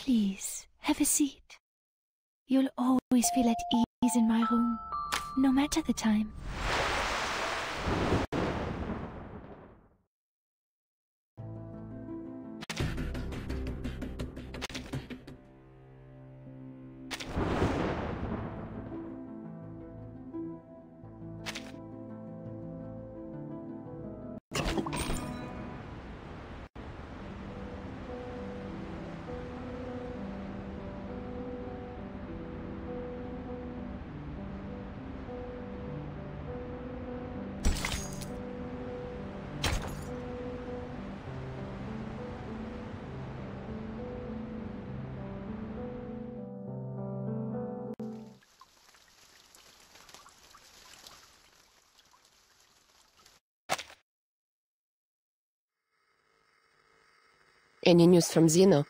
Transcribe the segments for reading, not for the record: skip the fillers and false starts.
Please, have a seat. You'll always feel at ease in my room, no matter the time. Any news from Zeno?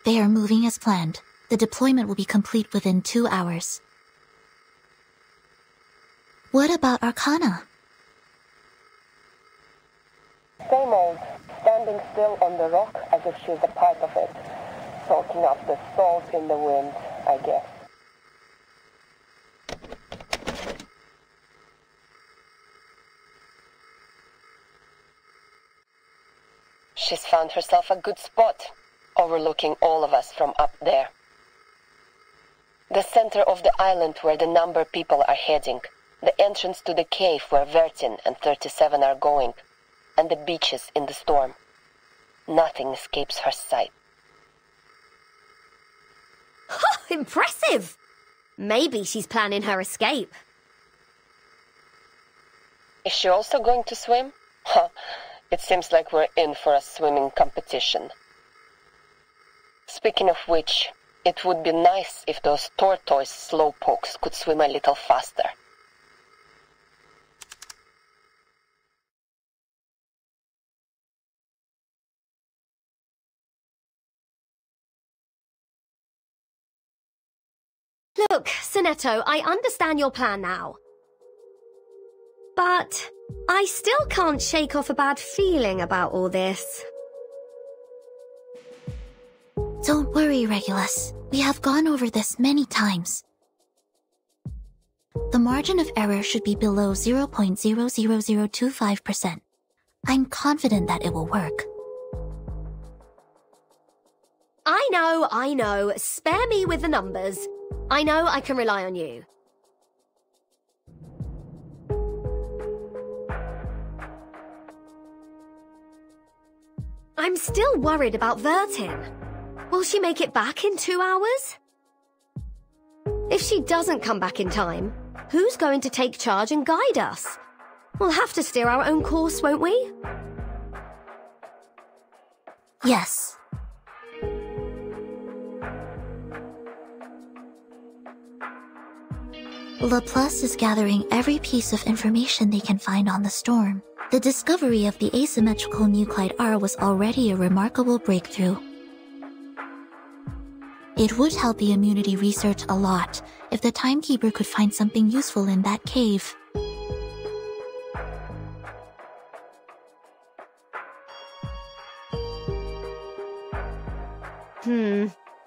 They are moving as planned. The deployment will be complete within 2 hours. What about Arcana? Same old, standing still on the rock as if she's a part of it, soaking up the salt in the wind, I guess. She's found herself a good spot, overlooking all of us from up there. The center of the island where the number people are heading, the entrance to the cave where Vertin and 37 are going, and the beaches in the storm. Nothing escapes her sight. Impressive! Maybe she's planning her escape. Is she also going to swim? Huh. It seems like we're in for a swimming competition. Speaking of which, it would be nice if those tortoise slowpokes could swim a little faster. Look, Sonetto, I understand your plan now. But I still can't shake off a bad feeling about all this. Don't worry, Regulus. We have gone over this many times. The margin of error should be below 0.00025%. I'm confident that it will work. I know. Spare me with the numbers. I know I can rely on you. I'm still worried about Vertin. Will she make it back in 2 hours? If she doesn't come back in time, who's going to take charge and guide us? We'll have to steer our own course, won't we? Yes. Laplace is gathering every piece of information they can find on the storm. The discovery of the asymmetrical nuclide R was already a remarkable breakthrough. It would help the immunity research a lot if the timekeeper could find something useful in that cave.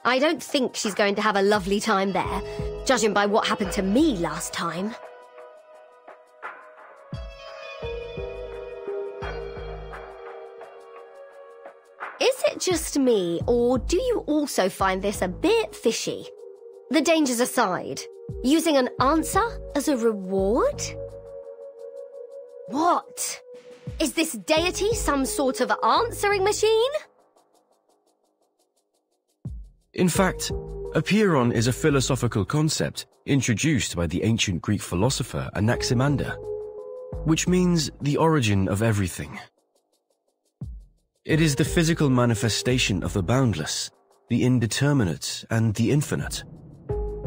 I don't think she's going to have a lovely time there, judging by what happened to me last time. Is it just me, or do you also find this a bit fishy? The dangers aside, using an answer as a reward? What? Is this deity some sort of answering machine? In fact, apeiron is a philosophical concept introduced by the ancient Greek philosopher Anaximander, which means the origin of everything. It is the physical manifestation of the boundless, the indeterminate, and the infinite.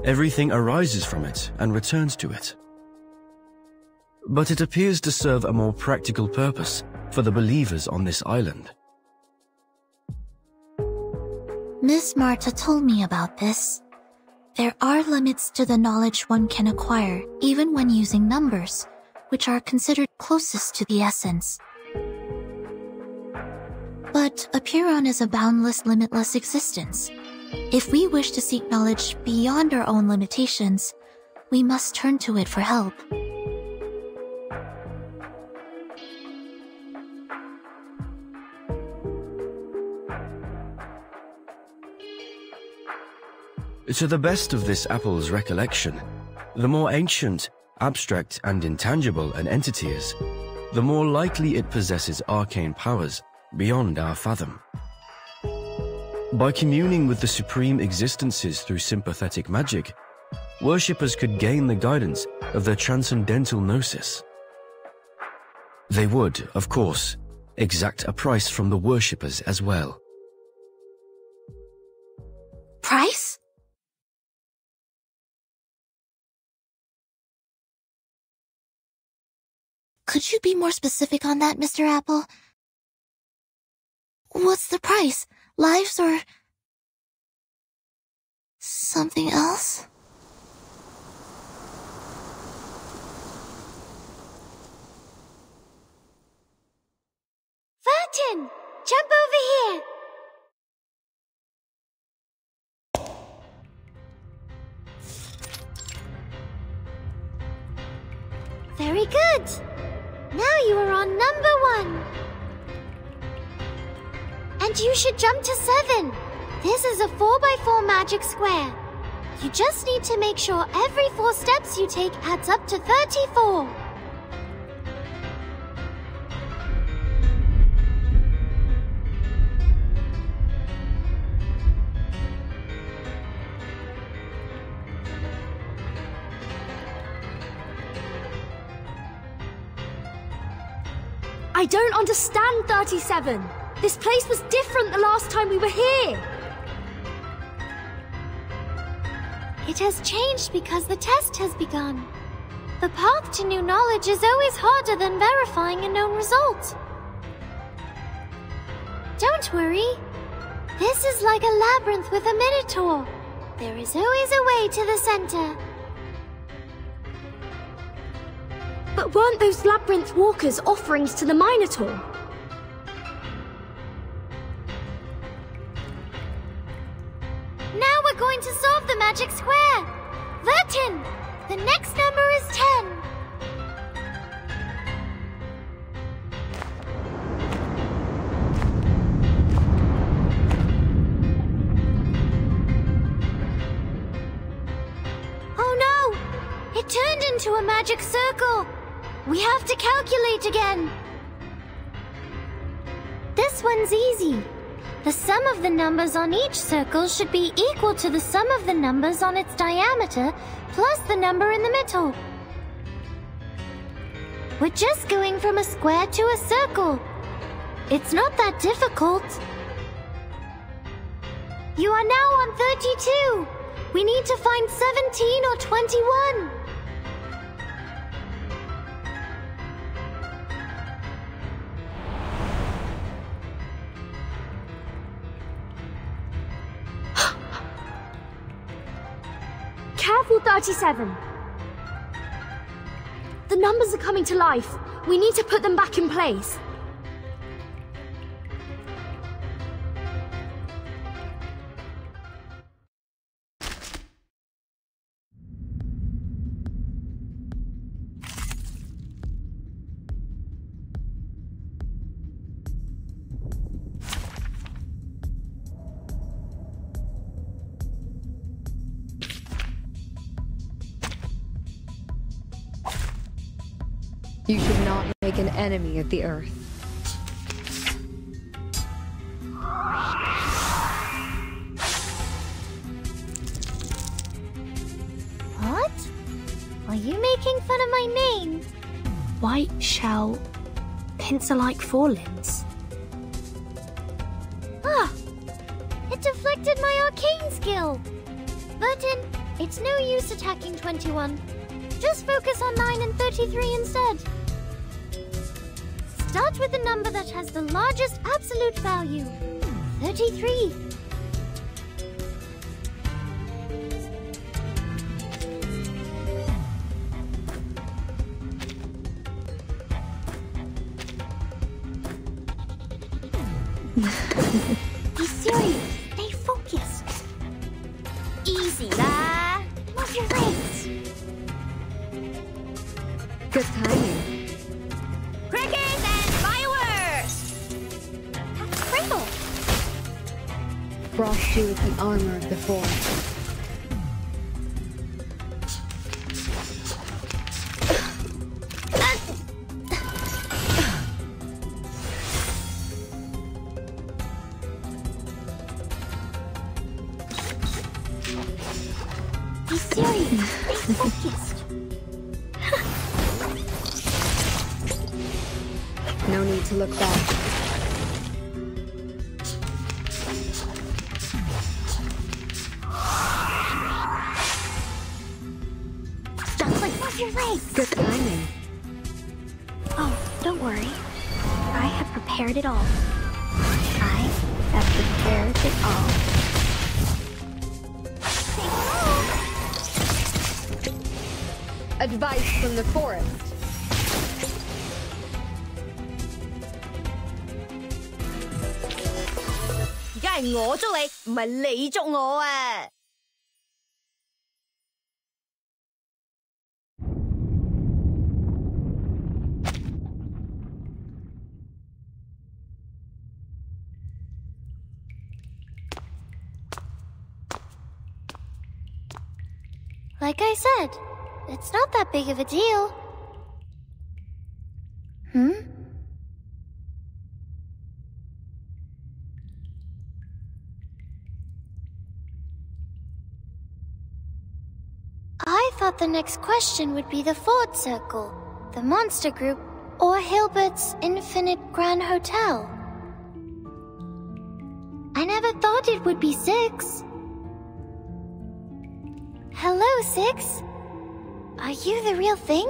Everything arises from it and returns to it. But it appears to serve a more practical purpose for the believers on this island. Miss Marta told me about this. There are limits to the knowledge one can acquire, even when using numbers, which are considered closest to the essence. But Apiron is a boundless, limitless existence. If we wish to seek knowledge beyond our own limitations, we must turn to it for help. To the best of this apple's recollection, the more ancient, abstract, and intangible an entity is, the more likely it possesses arcane powers beyond our fathom. By communing with the supreme existences through sympathetic magic, worshippers could gain the guidance of their transcendental gnosis. They would, of course, exact a price from the worshippers as well. Price? Could you be more specific on that, Mr. Apple? What's the price? Lives or something else? Vertin! Jump over here! Very good! Now you are on number 1. And you should jump to 7. This is a 4x4 magic square. You just need to make sure every 4 steps you take adds up to 34. I don't understand 37. This place was different the last time we were here. It has changed because the test has begun. The path to new knowledge is always harder than verifying a known result. Don't worry. This is like a labyrinth with a minotaur. There is always a way to the center. But weren't those labyrinth walkers offerings to the Minotaur? Now we're going to solve the magic square. Vertin, the next number is 10. Oh no! It turned into a magic circle. We have to calculate again. This one's easy. The sum of the numbers on each circle should be equal to the sum of the numbers on its diameter plus the number in the middle. We're just going from a square to a circle. It's not that difficult. You are now on 32. We need to find 17 or 21. Careful, 37. The numbers are coming to life. We need to put them back in place. You should not make an enemy of the Earth. What? Are you making fun of my name? White shell, pencil-like forelimbs. Ah! It deflected my arcane skill! Vertin, it's no use attacking 21. Just focus on 9 and 33 instead. Start with the number that has the largest absolute value. 33. Be serious. Stay focused. Easy lah. Move your legs. Good timing. Crickets and fireworks! Cradle. Frost you with the armor of the forest. Be serious. Stay focused. No need to look back. Duckling, move your legs. Good timing. Oh, don't worry. I have prepared it all. I have prepared it all. Advice from the forest. Like I said, it's not that big of a deal. I thought the next question would be the Ford Circle, the Monster Group, or Hilbert's Infinite Grand Hotel. I never thought it would be 6. Hello, 6. Are you the real thing?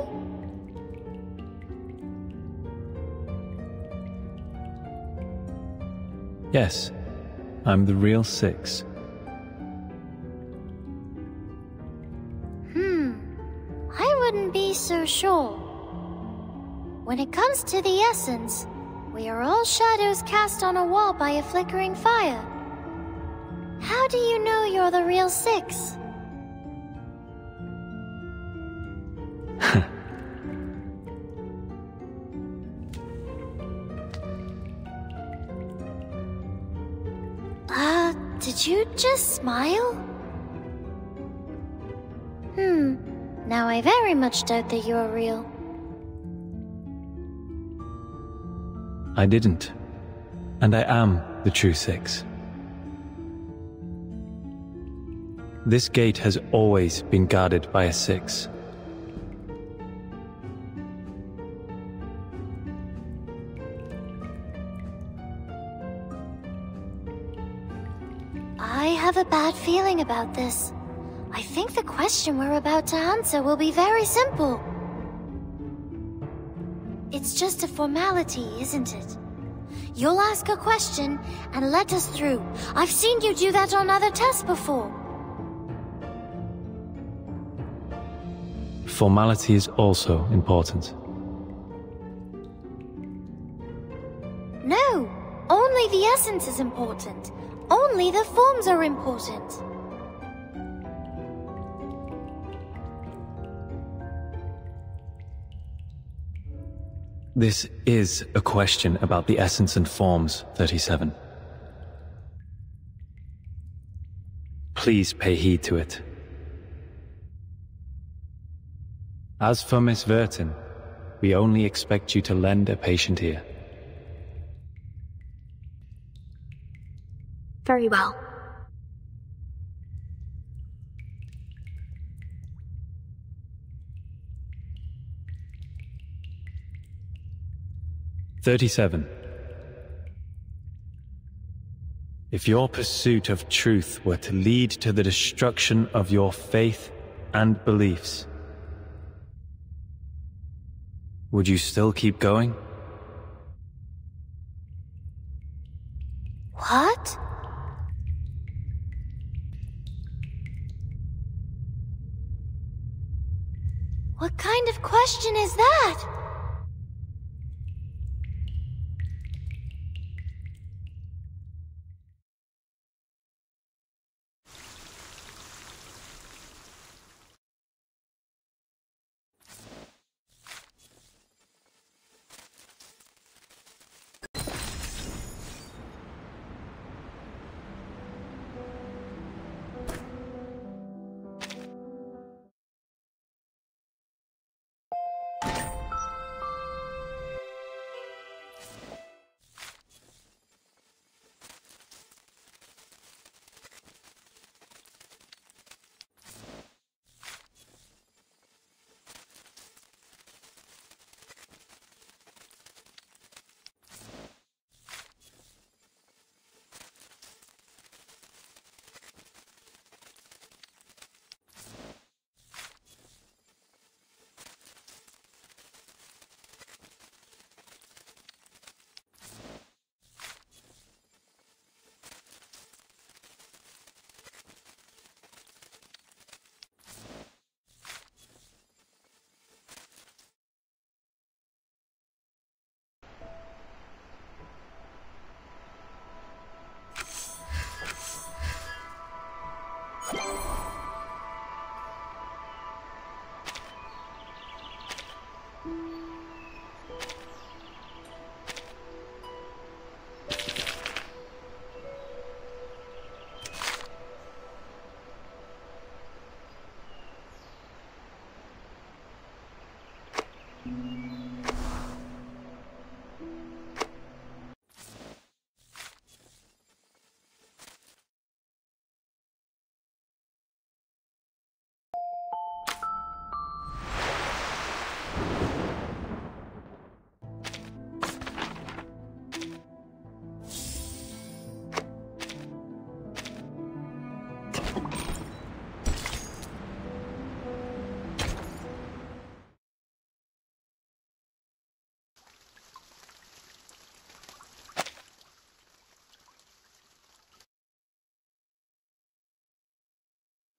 Yes, I'm the real 6. I wouldn't be so sure. When it comes to the essence, we are all shadows cast on a wall by a flickering fire. How do you know you're the real 6? Did you just smile? Now I very much doubt that you're real. I didn't. And I am the true 6. This gate has always been guarded by a 6. I have a bad feeling about this. I think the question we're about to answer will be very simple. It's just a formality, isn't it? You'll ask a question and let us through. I've seen you do that on other tests before. Formality is also important. No, only the essence is important. Only the forms are important. This is a question about the essence and forms, 37. Please pay heed to it. As for Miss Vertin, we only expect you to lend a patient ear. Very well. "37. If your pursuit of truth were to lead to the destruction of your faith and beliefs, would you still keep going?" What? What kind of question is that?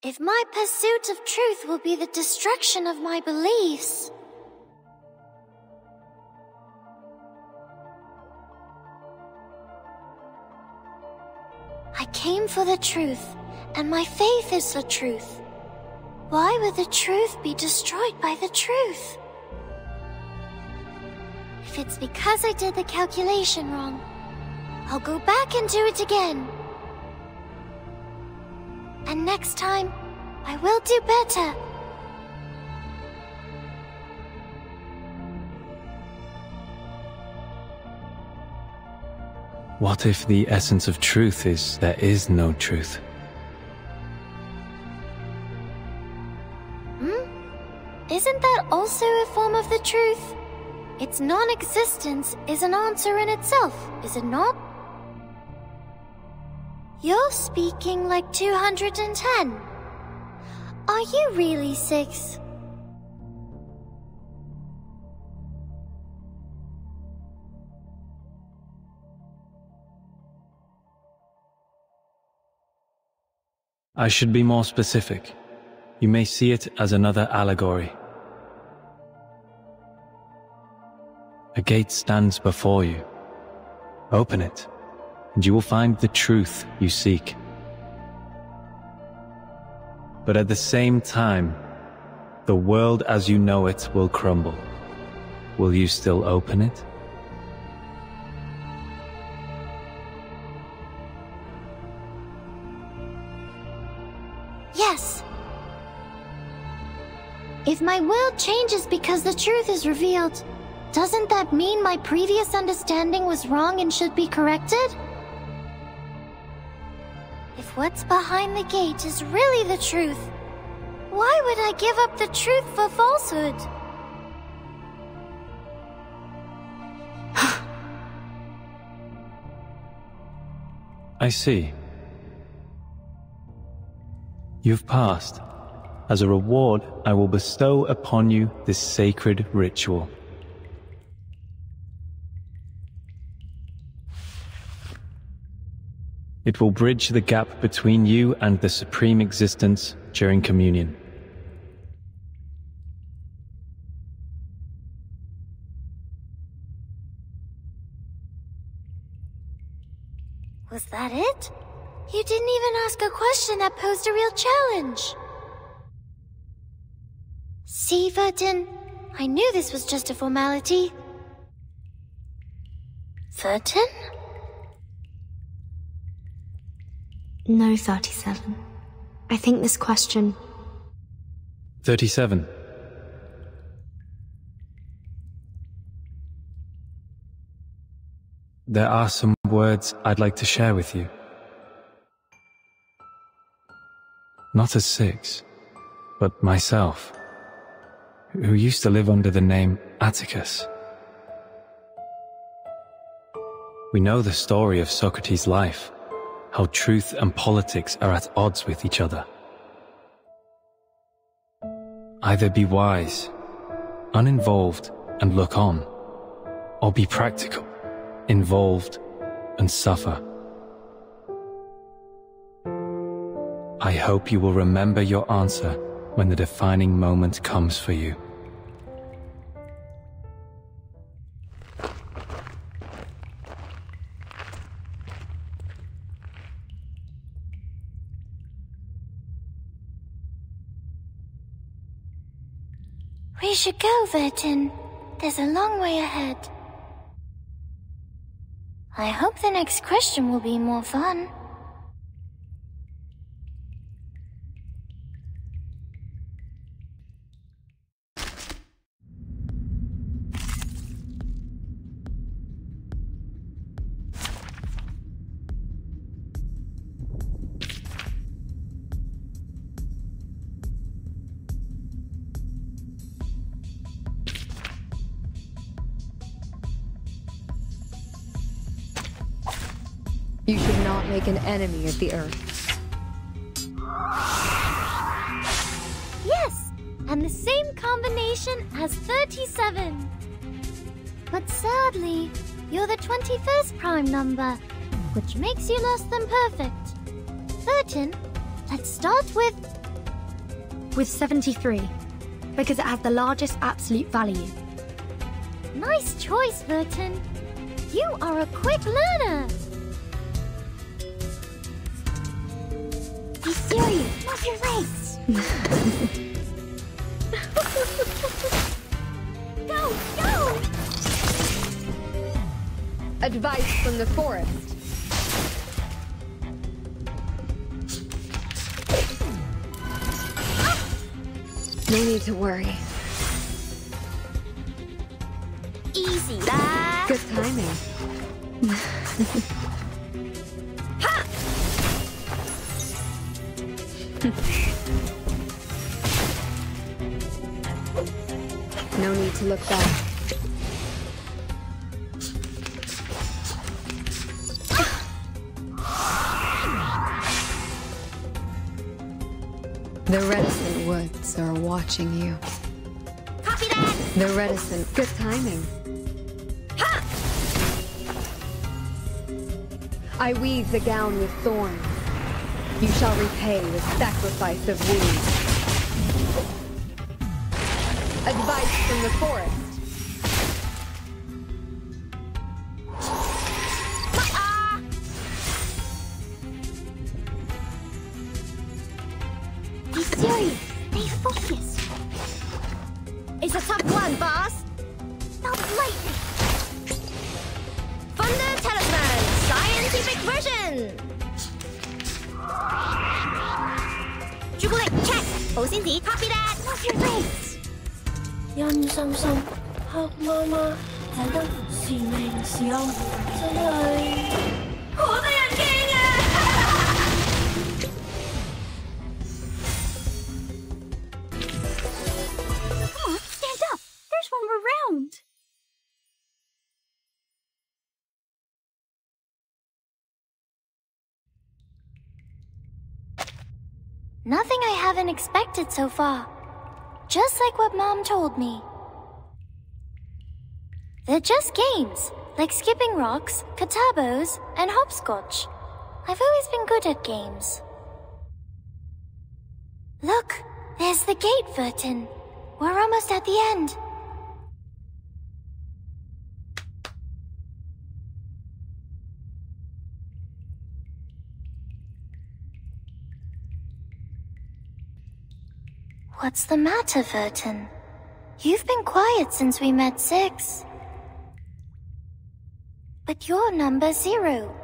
If my pursuit of truth will be the destruction of my beliefs... I came for the truth, and my faith is the truth. Why would the truth be destroyed by the truth? If it's because I did the calculation wrong, I'll go back and do it again. And next time, I will do better. What if the essence of truth is there is no truth? Isn't that also a form of the truth? Its non-existence is an answer in itself, is it not? You're speaking like 210. Are you really 6? I should be more specific. You may see it as another allegory. A gate stands before you. Open it, and you will find the truth you seek. But at the same time, the world as you know it will crumble. Will you still open it? Yes. If my world changes because the truth is revealed, doesn't that mean my previous understanding was wrong and should be corrected? If what's behind the gate is really the truth, why would I give up the truth for falsehood? I see. You've passed. As a reward, I will bestow upon you this sacred ritual. It will bridge the gap between you and the Supreme Existence during communion. Was that it? You didn't even ask a question that posed a real challenge. See, Vertin? I knew this was just a formality. Vertin? No, 37. I think this question... 37. There are some words I'd like to share with you. Not as 6, but myself, who used to live under the name Atticus. We know the story of Socrates' life, how truth and politics are at odds with each other. Either be wise, uninvolved and look on, or be practical, involved and suffer. I hope you will remember your answer when the defining moment comes for you. We should go, Vertin. There's a long way ahead. I hope the next question will be more fun. You should not make an enemy of the Earth. Yes, and the same combination as 37. But sadly, you're the 21st prime number, which makes you less than perfect. Vertin, let's start with with 73, because it has the largest absolute value. Nice choice, Vertin. You are a quick learner. Be serious, not your legs. Go, go! Advice from the forest. No need to worry. Easy, lad. Good timing. Ha! No need to look back. The reticent woods are watching you. Copy that! The reticent. Good timing. Ha! I weave the gown with thorns. You shall repay with sacrifice of wounds. Advice from the forest. Be serious. Stay focused. It's a tough one, boss. Not lightly. Thunder Talisman, scientific version. Jubilee, check. 保鮮紙, copy that. Move your legs. 陰森森，黑麻麻，睇得是明是暗，真係好得人驚啊Come on, stand up. There's one more round. Nothing I haven't expected so far. Just like what Mom told me. They're just games, like skipping rocks, katabos, and hopscotch. I've always been good at games. Look, there's the gate, Vertin. We're almost at the end. What's the matter, Vertin? You've been quiet since we met 6. But you're number 0,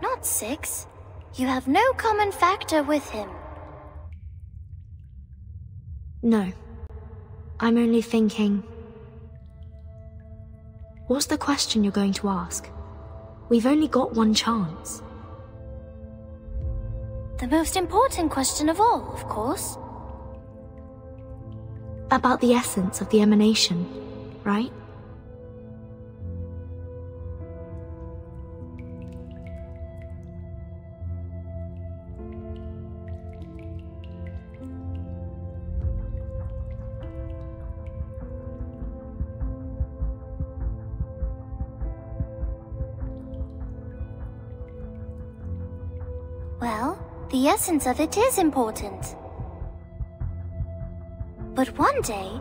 not 6. You have no common factor with him. No. I'm only thinking... What's the question you're going to ask? We've only got one chance. The most important question of all, of course. About the essence of the emanation, right? Well, the essence of it is important. But one day,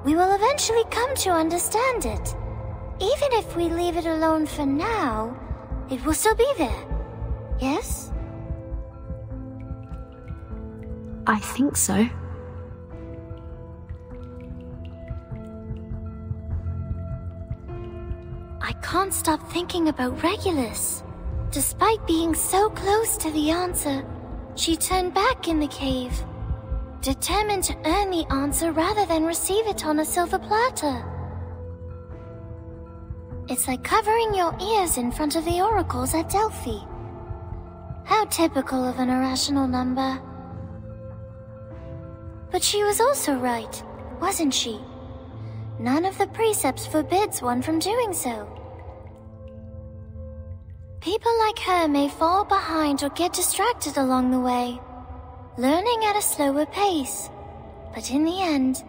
we will eventually come to understand it. Even if we leave it alone for now, it will still be there. Yes? I think so. I can't stop thinking about Regulus. Despite being so close to the answer, she turned back in the cave, determined to earn the answer rather than receive it on a silver platter. It's like covering your ears in front of the oracles at Delphi. How typical of an irrational number. But she was also right, wasn't she? None of the precepts forbids one from doing so. People like her may fall behind or get distracted along the way, learning at a slower pace. But in the end,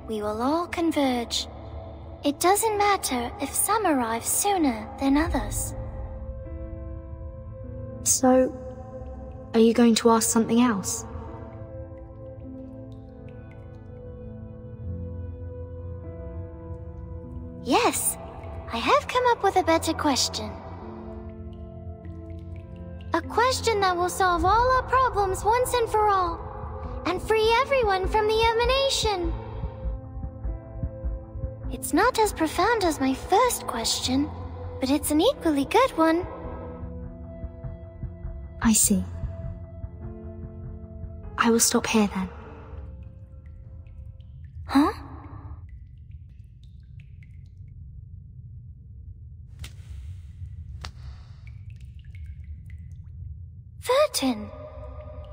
we will all converge. It doesn't matter if some arrive sooner than others. So, are you going to ask something else? Yes, I have come up with a better question. A question that will solve all our problems once and for all, and free everyone from the emanation. It's not as profound as my first question, but it's an equally good one. I see. I will stop here then. Huh? Vertin,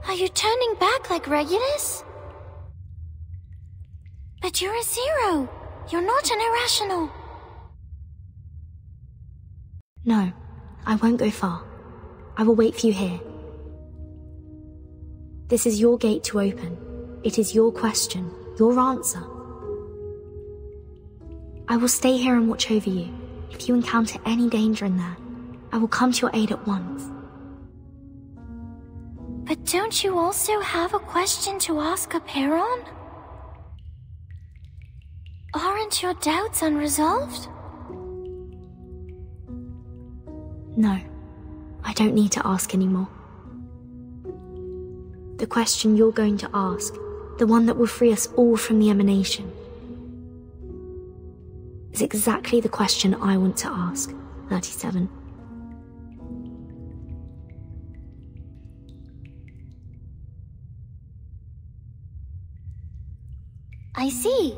are you turning back like Regulus? But you're a zero. You're not an irrational. No, I won't go far. I will wait for you here. This is your gate to open. It is your question, your answer. I will stay here and watch over you. If you encounter any danger in there, I will come to your aid at once. But don't you also have a question to ask Aperon? Aren't your doubts unresolved? No, I don't need to ask anymore. The question you're going to ask, the one that will free us all from the emanation, is exactly the question I want to ask, 37. I see.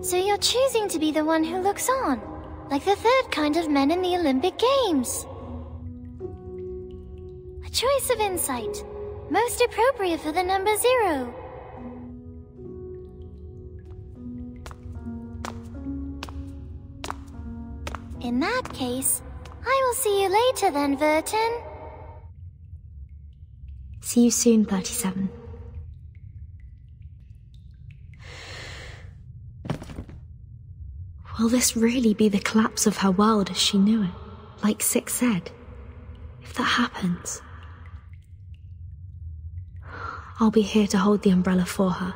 So you're choosing to be the one who looks on, like the third kind of men in the Olympic Games. A choice of insight, most appropriate for the number 0. In that case, I will see you later then, Vertin. See you soon, 37. Will this really be the collapse of her world as she knew it, like Six said? If that happens, I'll be here to hold the umbrella for her.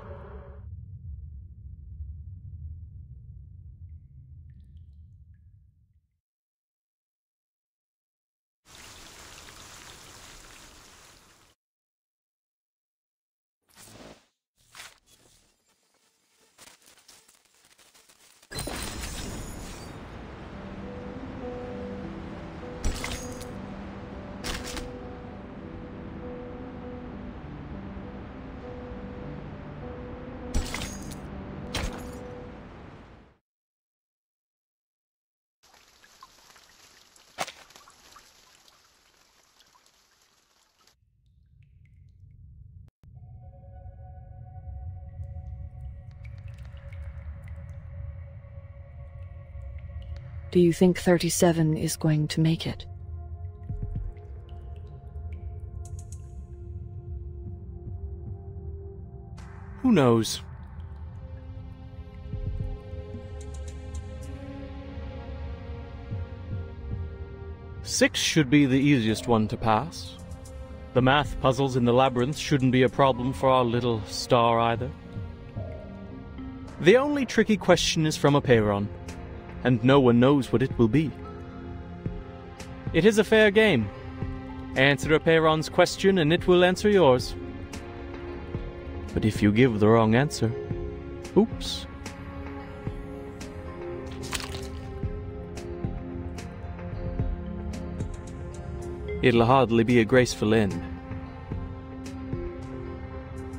Do you think 37 is going to make it? Who knows? Six should be the easiest one to pass. The math puzzles in the labyrinth shouldn't be a problem for our little star either. The only tricky question is from Aperon, and no one knows what it will be. It is a fair game. Answer Aperon's question and it will answer yours. But if you give the wrong answer, oops. It'll hardly be a graceful end.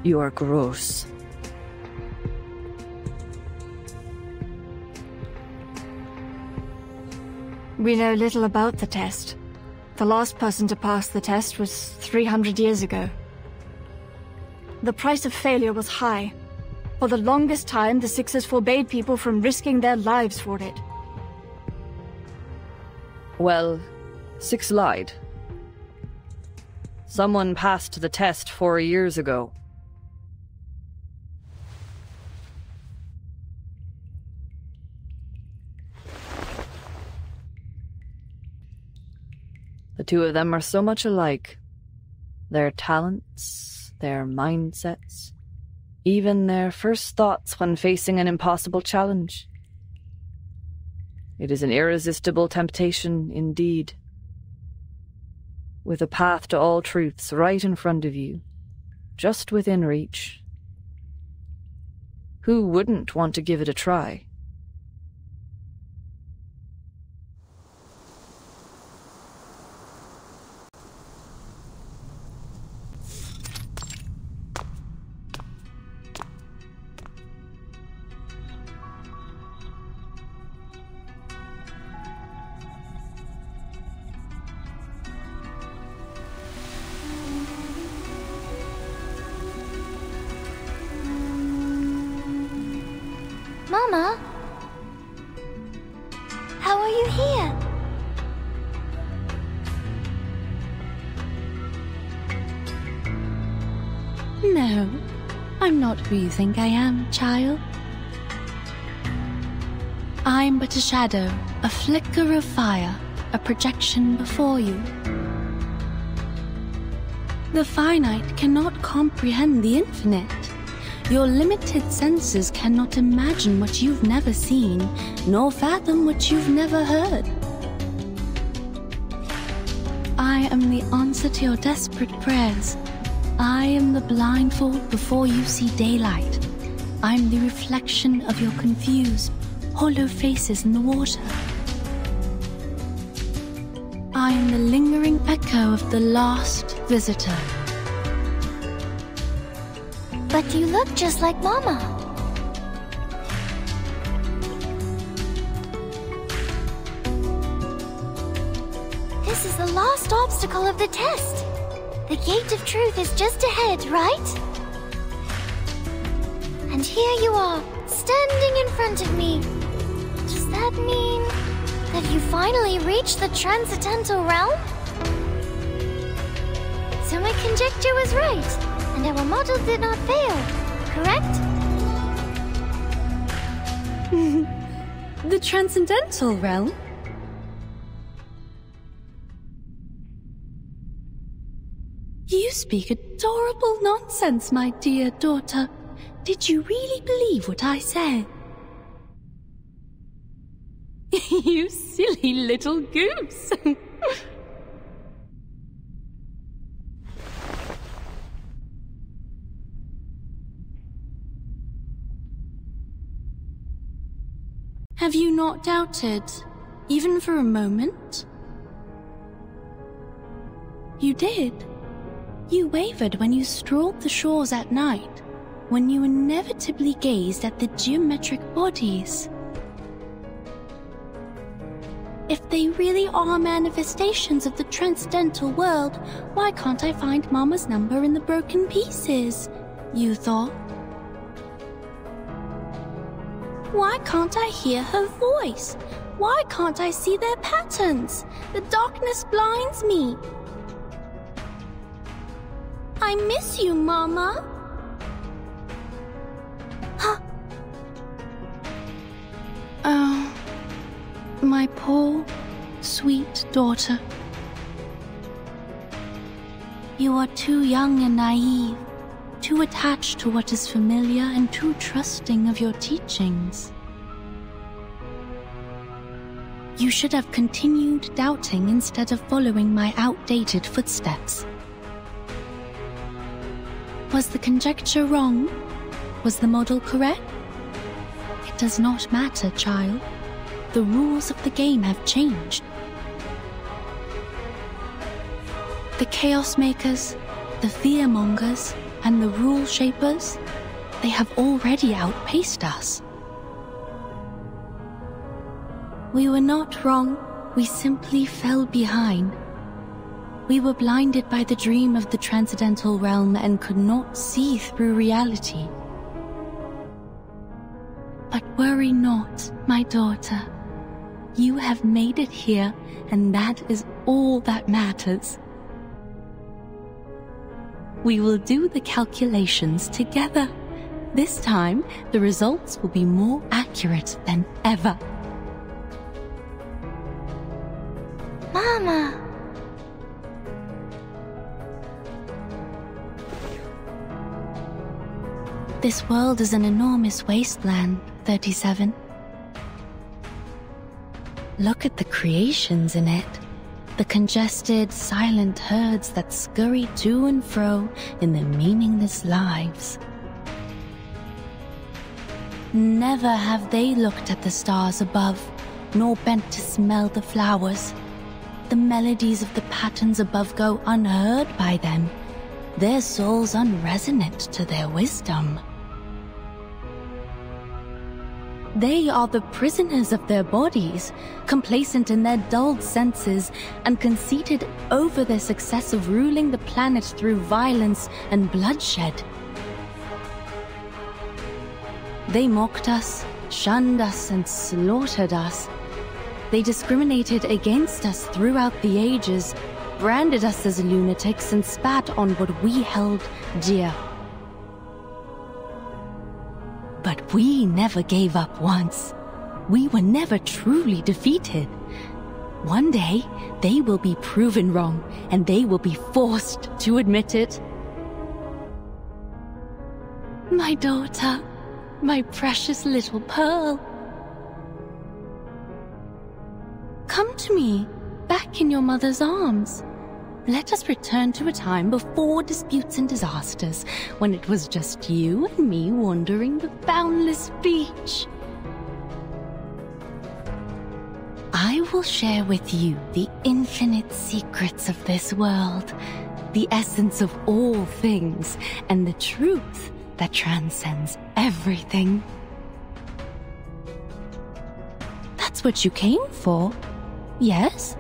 You are gross. We know little about the test. The last person to pass the test was 300 years ago. The price of failure was high. For the longest time, the Sixers forbade people from risking their lives for it. Well, Six lied. Someone passed the test 4 years ago. The two of them are so much alike. Their talents, their mindsets, even their first thoughts when facing an impossible challenge. It is an irresistible temptation indeed. With a path to all truths right in front of you, just within reach. Who wouldn't want to give it a try? Mama? How are you here? No, I'm not who you think I am, child. I'm but a shadow, a flicker of fire, a projection before you. The finite cannot comprehend the infinite. Your limited senses cannot imagine what you've never seen, nor fathom what you've never heard. I am the answer to your desperate prayers. I am the blindfold before you see daylight. I'm the reflection of your confused, hollow faces in the water. I am the lingering echo of the last visitor. But you look just like Mama. This is the last obstacle of the test. The gate of truth is just ahead, right? And here you are, standing in front of me. Does that mean that you finally reached the transcendental realm? So my conjecture was right. And our model did not fail, correct? The transcendental realm? You speak adorable nonsense, my dear daughter. Did you really believe what I said? You silly little goose. Have you not doubted, even for a moment? You did. You wavered when you strolled the shores at night, when you inevitably gazed at the geometric bodies. If they really are manifestations of the transcendental world, why can't I find Mama's number in the broken pieces? You thought. Why can't I hear her voice? Why can't I see their patterns? The darkness blinds me. I miss you, Mama. Huh. Oh, my poor, sweet daughter. You are too young and naive, too attached to what is familiar and too trusting of your teachings. You should have continued doubting instead of following my outdated footsteps. Was the conjecture wrong? Was the model correct? It does not matter, child. The rules of the game have changed. The Chaos Makers, the Fearmongers, and the Rule Shapers, they have already outpaced us. We were not wrong, we simply fell behind. We were blinded by the dream of the transcendental realm and could not see through reality. But worry not, my daughter. You have made it here, and that is all that matters. We will do the calculations together. This time, the results will be more accurate than ever. Mama! This world is an enormous wasteland, 37. Look at the creations in it. The congested, silent herds that scurry to and fro in their meaningless lives. Never have they looked at the stars above, nor bent to smell the flowers. The melodies of the patterns above go unheard by them, their souls unresonant to their wisdom. They are the prisoners of their bodies, complacent in their dulled senses, and conceited over their success of ruling the planet through violence and bloodshed. They mocked us, shunned us, and slaughtered us. They discriminated against us throughout the ages, branded us as lunatics, and spat on what we held dear. But we never gave up once. We were never truly defeated. One day, they will be proven wrong, and they will be forced to admit it. My daughter, my precious little pearl. Come to me, back in your mother's arms. Let us return to a time before disputes and disasters, when it was just you and me wandering the boundless beach. I will share with you the infinite secrets of this world, the essence of all things, and the truth that transcends everything. That's what you came for, yes?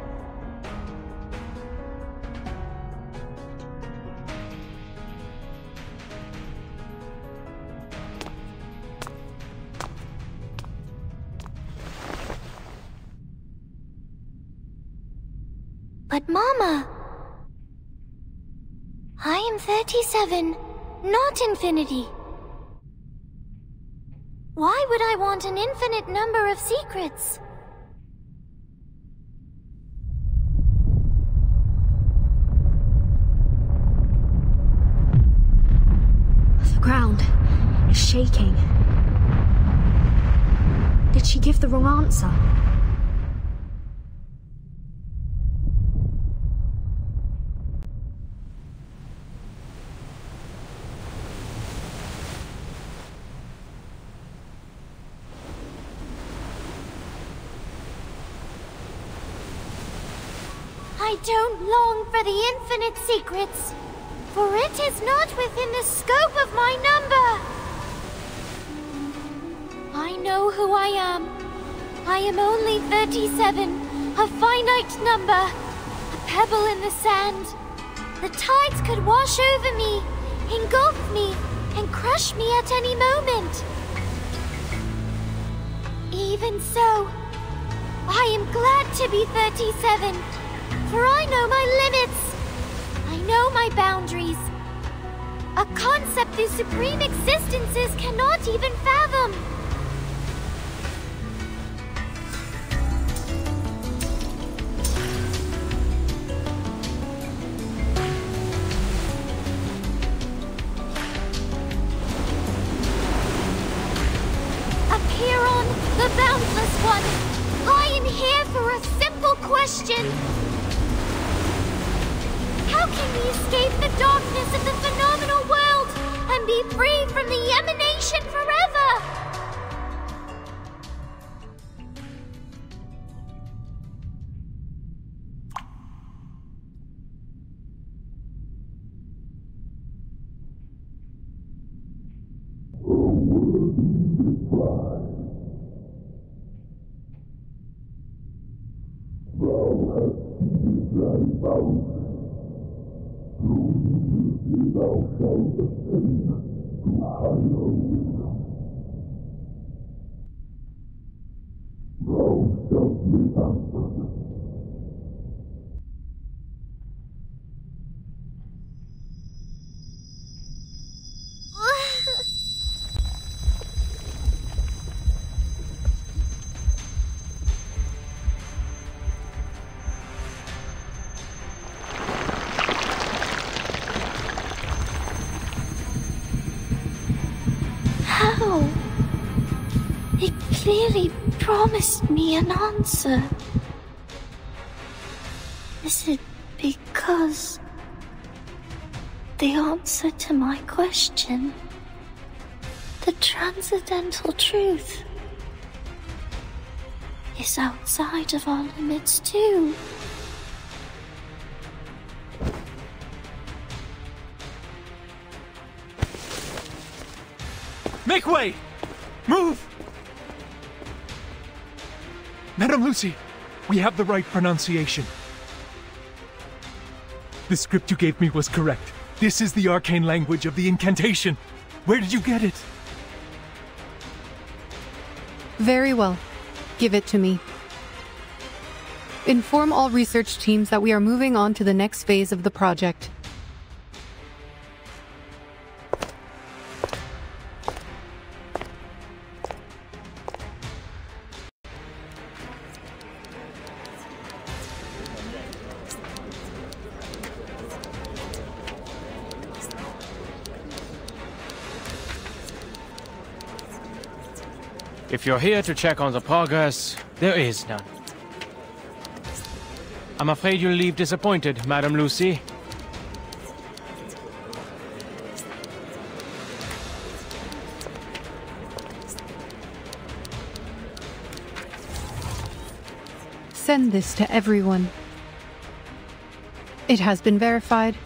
But Mama, I am 37, not infinity. Why would I want an infinite number of secrets? The ground is shaking. Did she give the wrong answer? I don't long for the infinite secrets, for it is not within the scope of my number. I know who I am. I am only 37, a finite number, a pebble in the sand. The tides could wash over me, engulf me, and crush me at any moment. Even so, I am glad to be 37. For I know my limits. I know my boundaries. A concept these supreme existences cannot even fathom. Acheron, the boundless one. I am here for a simple question. How can we escape the darkness of the phenomenal world and be free from the emanation forever? It clearly promised me an answer. Is it because the answer to my question, the transcendental truth, is outside of our limits too? Make way! Move! Madame Lucy, we have the right pronunciation. The script you gave me was correct. This is the arcane language of the incantation. Where did you get it? Very well. Give it to me. Inform all research teams that we are moving on to the next phase of the project. If you're here to check on the progress, there is none. I'm afraid you'll leave disappointed, Madame Lucy. Send this to everyone. It has been verified.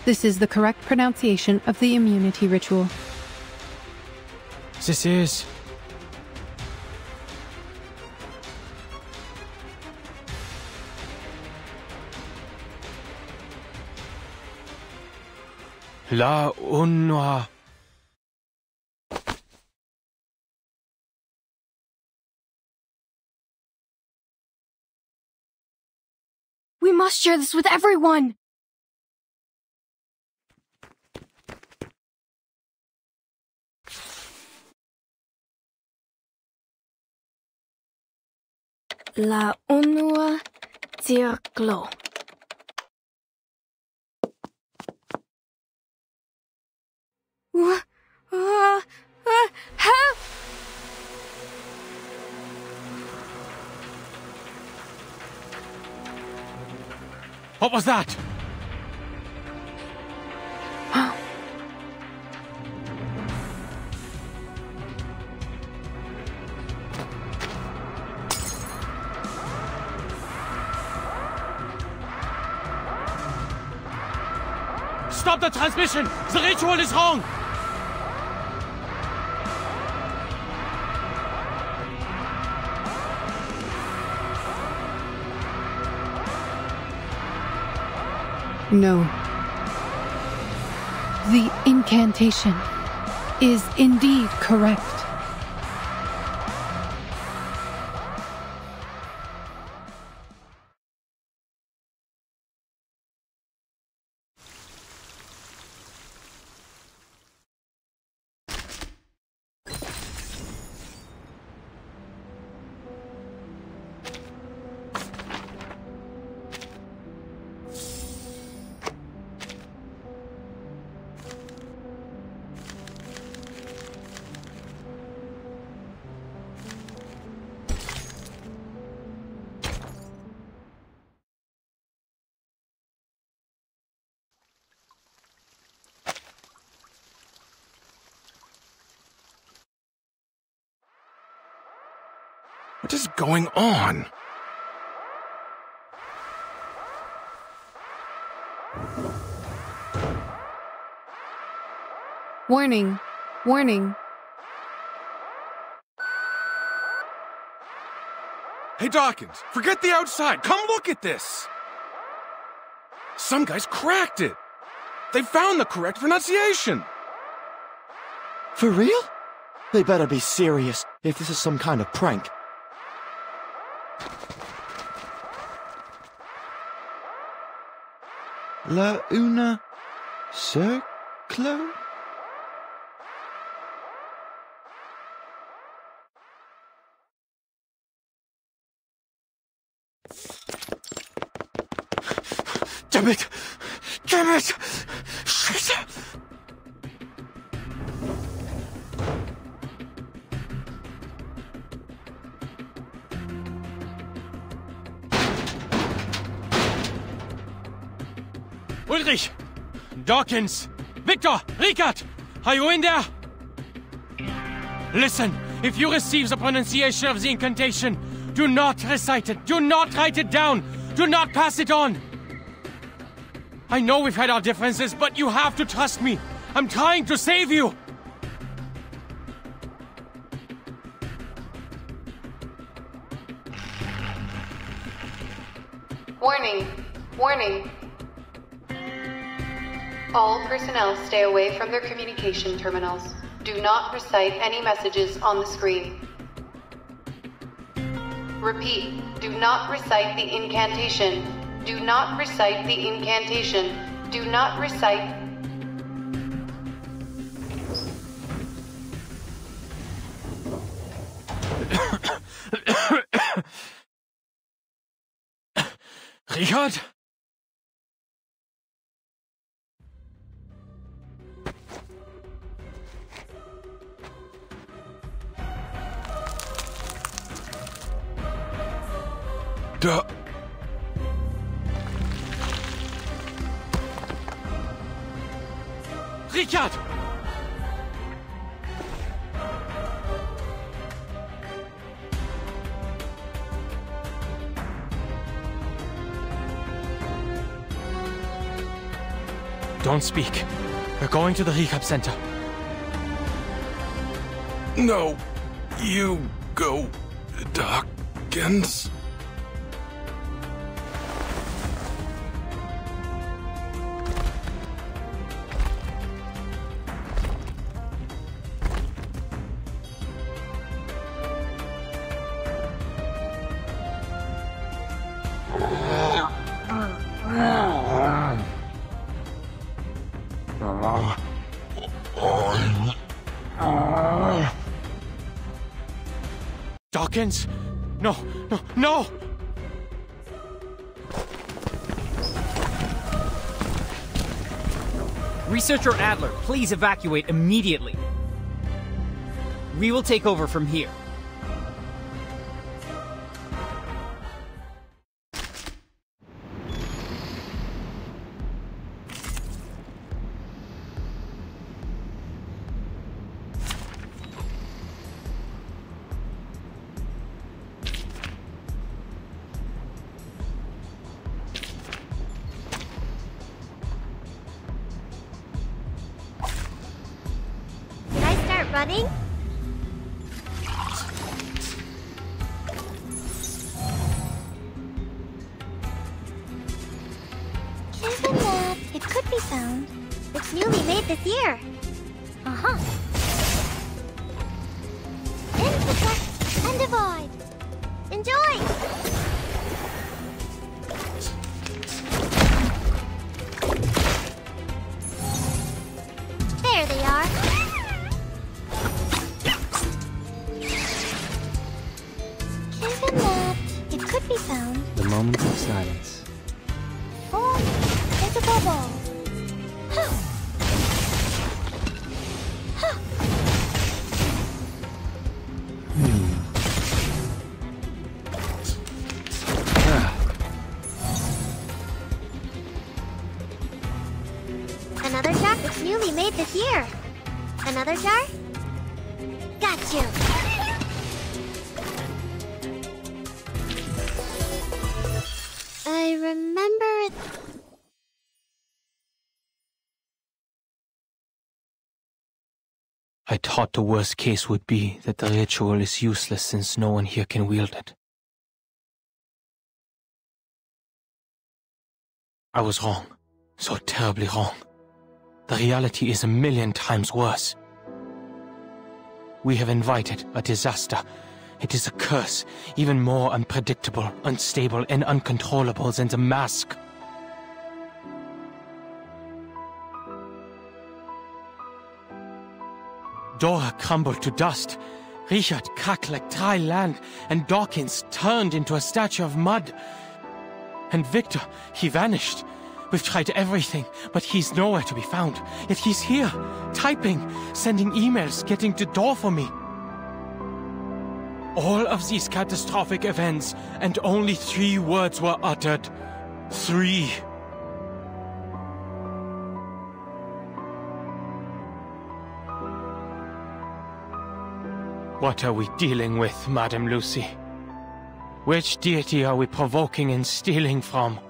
This is the correct pronunciation of the immunity ritual. This is... La Unwa. We must share this with everyone! La Unua Circlo. Help! What was that? Stop the transmission! The ritual is wrong! No. The incantation is indeed correct. What is going on? Warning. Warning. Hey, Dawkins, forget the outside. Come look at this. Some guys cracked it. They found the correct pronunciation. For real? They better be serious if this is some kind of prank. La una circlo? Damn it! Damn it! Shit! Ulrich! Dawkins! Victor! Ricard! Are you in there? Listen, if you receive the pronunciation of the incantation, do not recite it. Do not write it down. Do not pass it on. I know we've had our differences, but you have to trust me. I'm trying to save you. Warning. Warning. All personnel stay away from their communication terminals. Do not recite any messages on the screen. Repeat, do not recite the incantation. Do not recite the incantation. Do not recite... Richard? Duh. Richard! Don't speak. We're going to the recap center. No, you go, Dawkins. Dawkins? No, no, no! Researcher Adler, please evacuate immediately. We will take over from here. Running? Given that it could be found, it's newly made this year. Uh-huh. Intersect and divide. Enjoy! There they are. Be found. The moment of silence. Oh, there's a bubble. Huh. Huh. Another jar that's newly made this year. Another jar? Got you. I remember it. I thought the worst case would be that the ritual is useless since no one here can wield it. I was wrong. So terribly wrong. The reality is 1,000,000 times worse. We have invited a disaster. It is a curse, even more unpredictable, unstable, and uncontrollable than the mask. Dora crumbled to dust. Richard cracked like dry land, and Dawkins turned into a statue of mud. And Victor, he vanished. We've tried everything, but he's nowhere to be found. Yet he's here, typing, sending emails, getting the door for me. All of these catastrophic events, and only 3 words were uttered. 3. What are we dealing with, Madame Lucy? Which deity are we provoking and stealing from?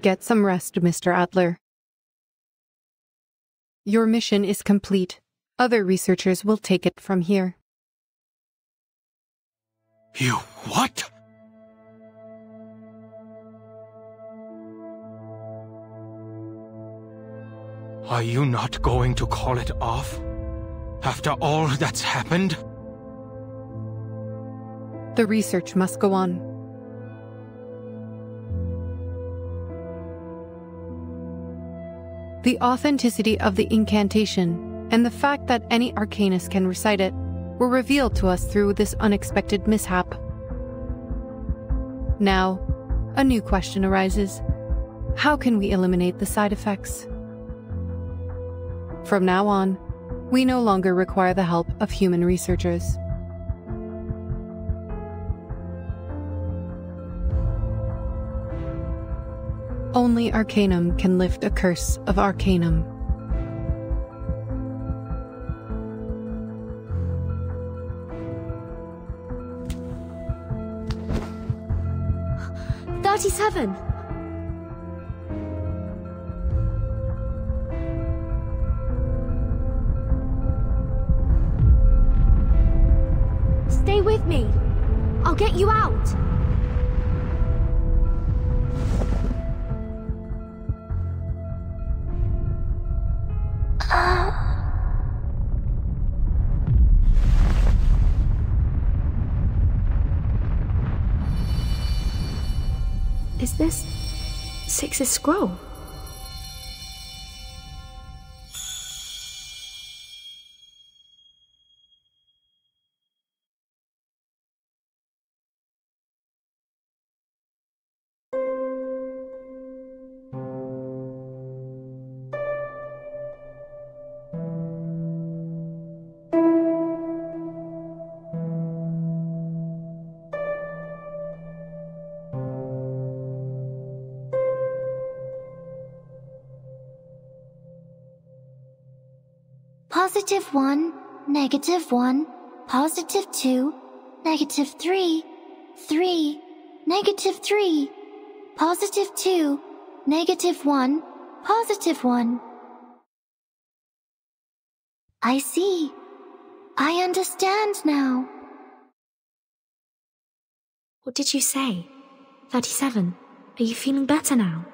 Get some rest, Mr. Adler. Your mission is complete. Other researchers will take it from here. You what? Are you not going to call it off? After all that's happened? The research must go on. The authenticity of the incantation and the fact that any arcanist can recite it were revealed to us through this unexpected mishap. Now, a new question arises. How can we eliminate the side effects? From now on, we no longer require the help of human researchers. Only Arcanum can lift a curse of Arcanum. "37! Stay with me. I'll get you out. Is this Six's scroll? +1, -1, +2, -3, 3, -3, +2, -1, +1. I see. I understand now. What did you say? 37. Are you feeling better now?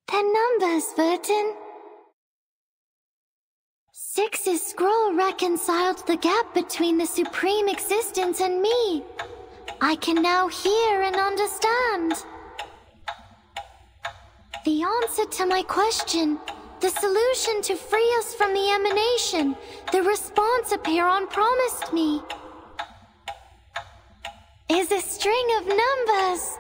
They're numbers, Vertin. Six's scroll reconciled the gap between the Supreme Existence and me. I can now hear and understand. The answer to my question, the solution to free us from the emanation, the response Apiron promised me, is a string of numbers.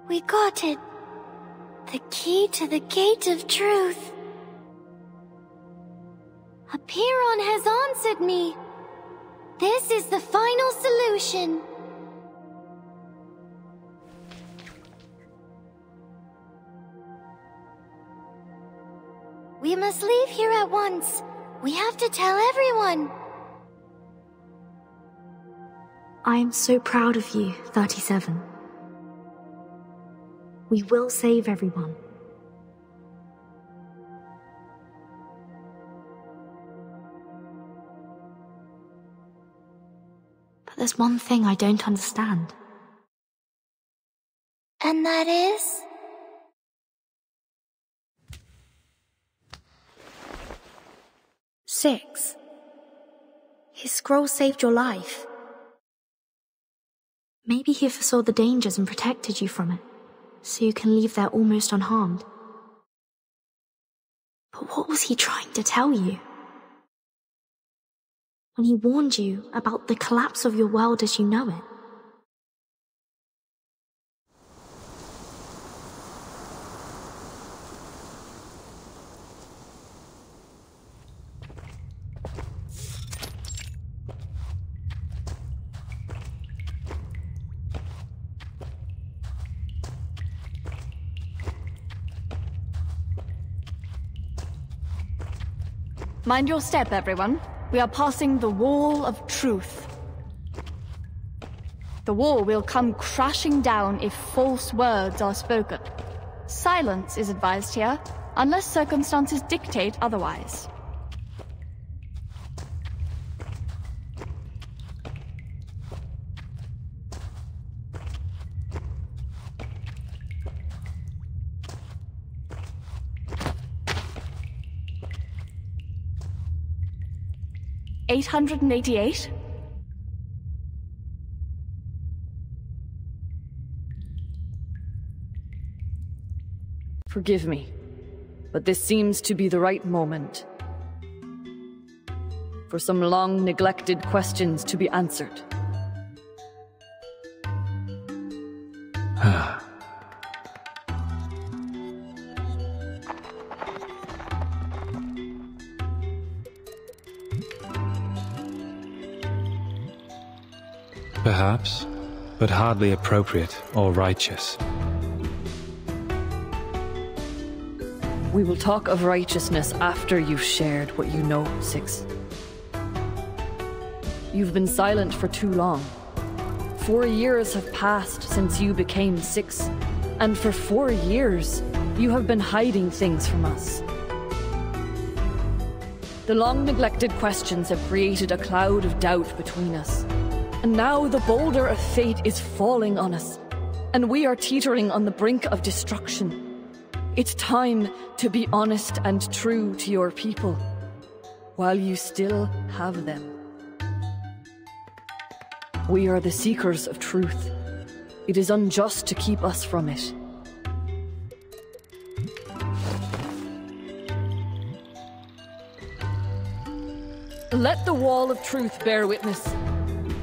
We got it. The key to the gate of truth. Apiron has answered me. This is the final solution. We must leave here at once. We have to tell everyone. I am so proud of you, 37. We will save everyone. But there's one thing I don't understand. And that is? Six. His scroll saved your life. Maybe he foresaw the dangers and protected you from it, so you can leave there almost unharmed. But what was he trying to tell you? When he warned you about the collapse of your world as you know it? Mind your step, everyone. We are passing the Wall of Truth. The wall will come crashing down if false words are spoken. Silence is advised here, unless circumstances dictate otherwise. $888? Forgive me, but this seems to be the right moment for some long-neglected questions to be answered. Perhaps, but hardly appropriate or righteous. We will talk of righteousness after you've shared what you know, Six. You've been silent for too long. 4 years have passed since you became Six, and for 4 years, you have been hiding things from us. The long-neglected questions have created a cloud of doubt between us. And now the boulder of fate is falling on us, and we are teetering on the brink of destruction. It's time to be honest and true to your people, while you still have them. We are the seekers of truth. It is unjust to keep us from it. Let the wall of truth bear witness.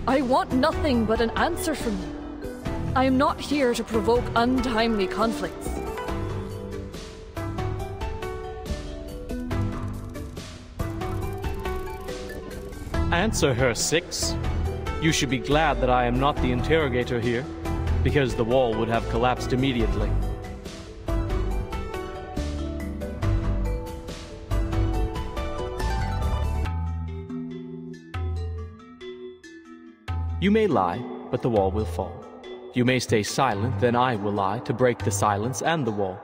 I want nothing but an answer from you. I am not here to provoke untimely conflicts. Answer her, Six. You should be glad that I am not the interrogator here, because the wall would have collapsed immediately. You may lie, but the wall will fall. You may stay silent, then I will lie to break the silence and the wall.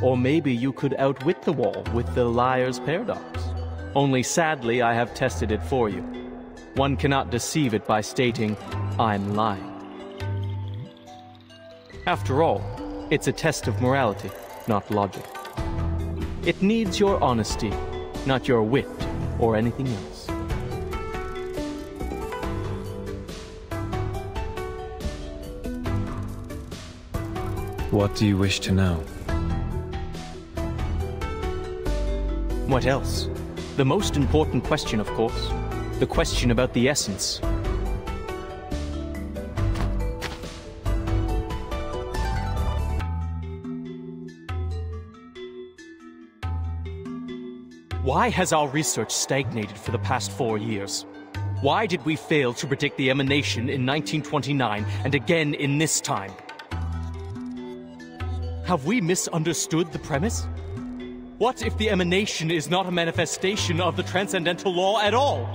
Or maybe you could outwit the wall with the liar's paradox. Only sadly, I have tested it for you. One cannot deceive it by stating, I'm lying. After all, it's a test of morality, not logic. It needs your honesty, not your wit or anything else. What do you wish to know? What else? The most important question, of course. The question about the essence. Why has our research stagnated for the past 4 years? Why did we fail to predict the emanation in 1929 and again in this time? Have we misunderstood the premise? What if the emanation is not a manifestation of the transcendental law at all?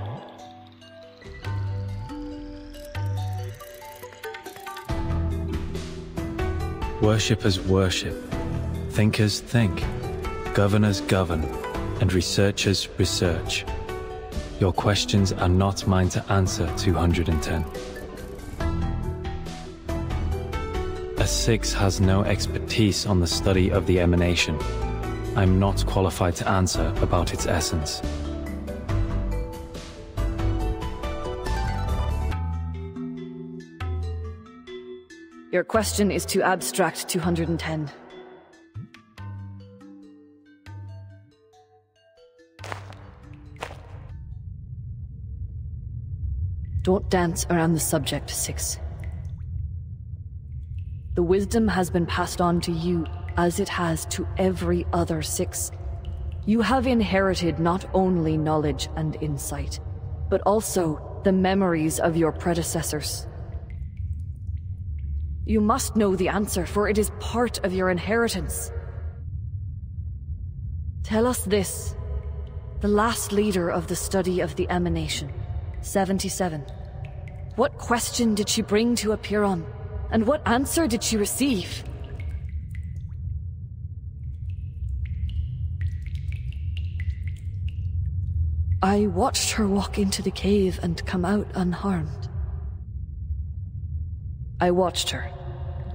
Worshippers worship, thinkers think, governors govern, and researchers research. Your questions are not mine to answer, 210. A 6 has no expertise on the study of the emanation. I'm not qualified to answer about its essence. Your question is too abstract, 210. Don't dance around the subject, 6. The wisdom has been passed on to you, as it has to every other 6. You have inherited not only knowledge and insight, but also the memories of your predecessors. You must know the answer, for it is part of your inheritance. Tell us this, the last leader of the study of the emanation, 77. What question did she bring to Apiron, and what answer did she receive? I watched her walk into the cave and come out unharmed. I watched her,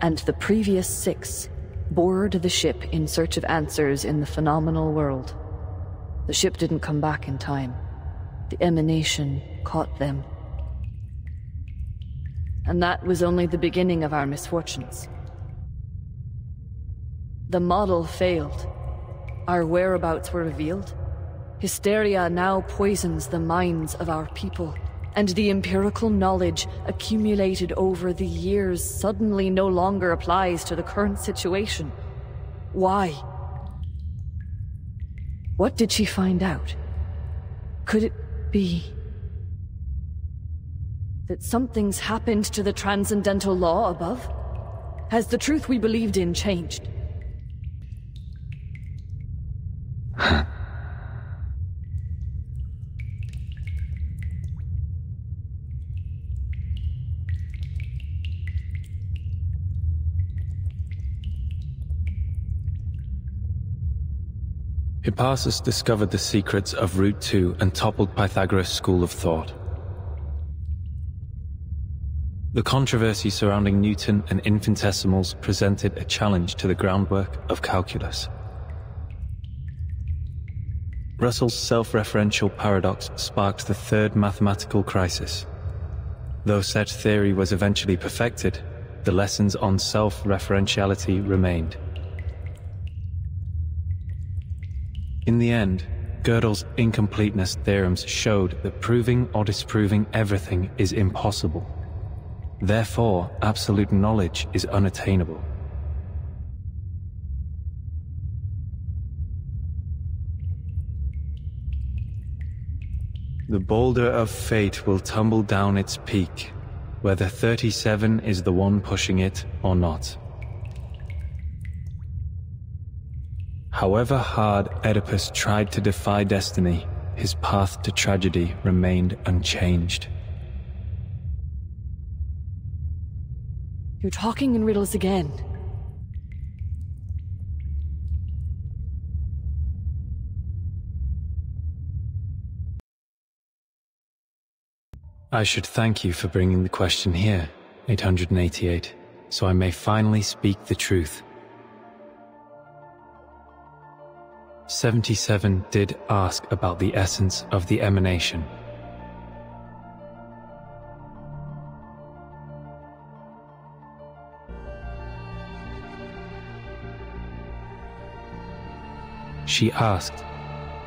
and the previous 6 board the ship in search of answers in the phenomenal world. The ship didn't come back in time. The emanation caught them. And that was only the beginning of our misfortunes. The model failed. Our whereabouts were revealed. Hysteria now poisons the minds of our people, and the empirical knowledge accumulated over the years suddenly no longer applies to the current situation. Why? What did she find out? Could it be that something's happened to the transcendental law above? Has the truth we believed in changed? Hippasus discovered the secrets of Route 2 and toppled Pythagoras' school of thought. The controversy surrounding Newton and infinitesimals presented a challenge to the groundwork of calculus. Russell's self-referential paradox sparked the third mathematical crisis. Though such theory was eventually perfected, the lessons on self-referentiality remained. In the end, Gödel's incompleteness theorems showed that proving or disproving everything is impossible. Therefore, absolute knowledge is unattainable. The boulder of fate will tumble down its peak, whether 37 is the one pushing it or not. However hard Oedipus tried to defy destiny, his path to tragedy remained unchanged. You're talking in riddles again. I should thank you for bringing the question here, 888, so I may finally speak the truth. 77 did ask about the essence of the emanation. She asked,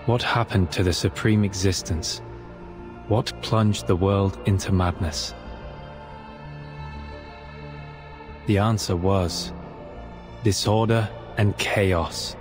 what happened to the supreme existence? What plunged the world into madness? The answer was disorder and chaos.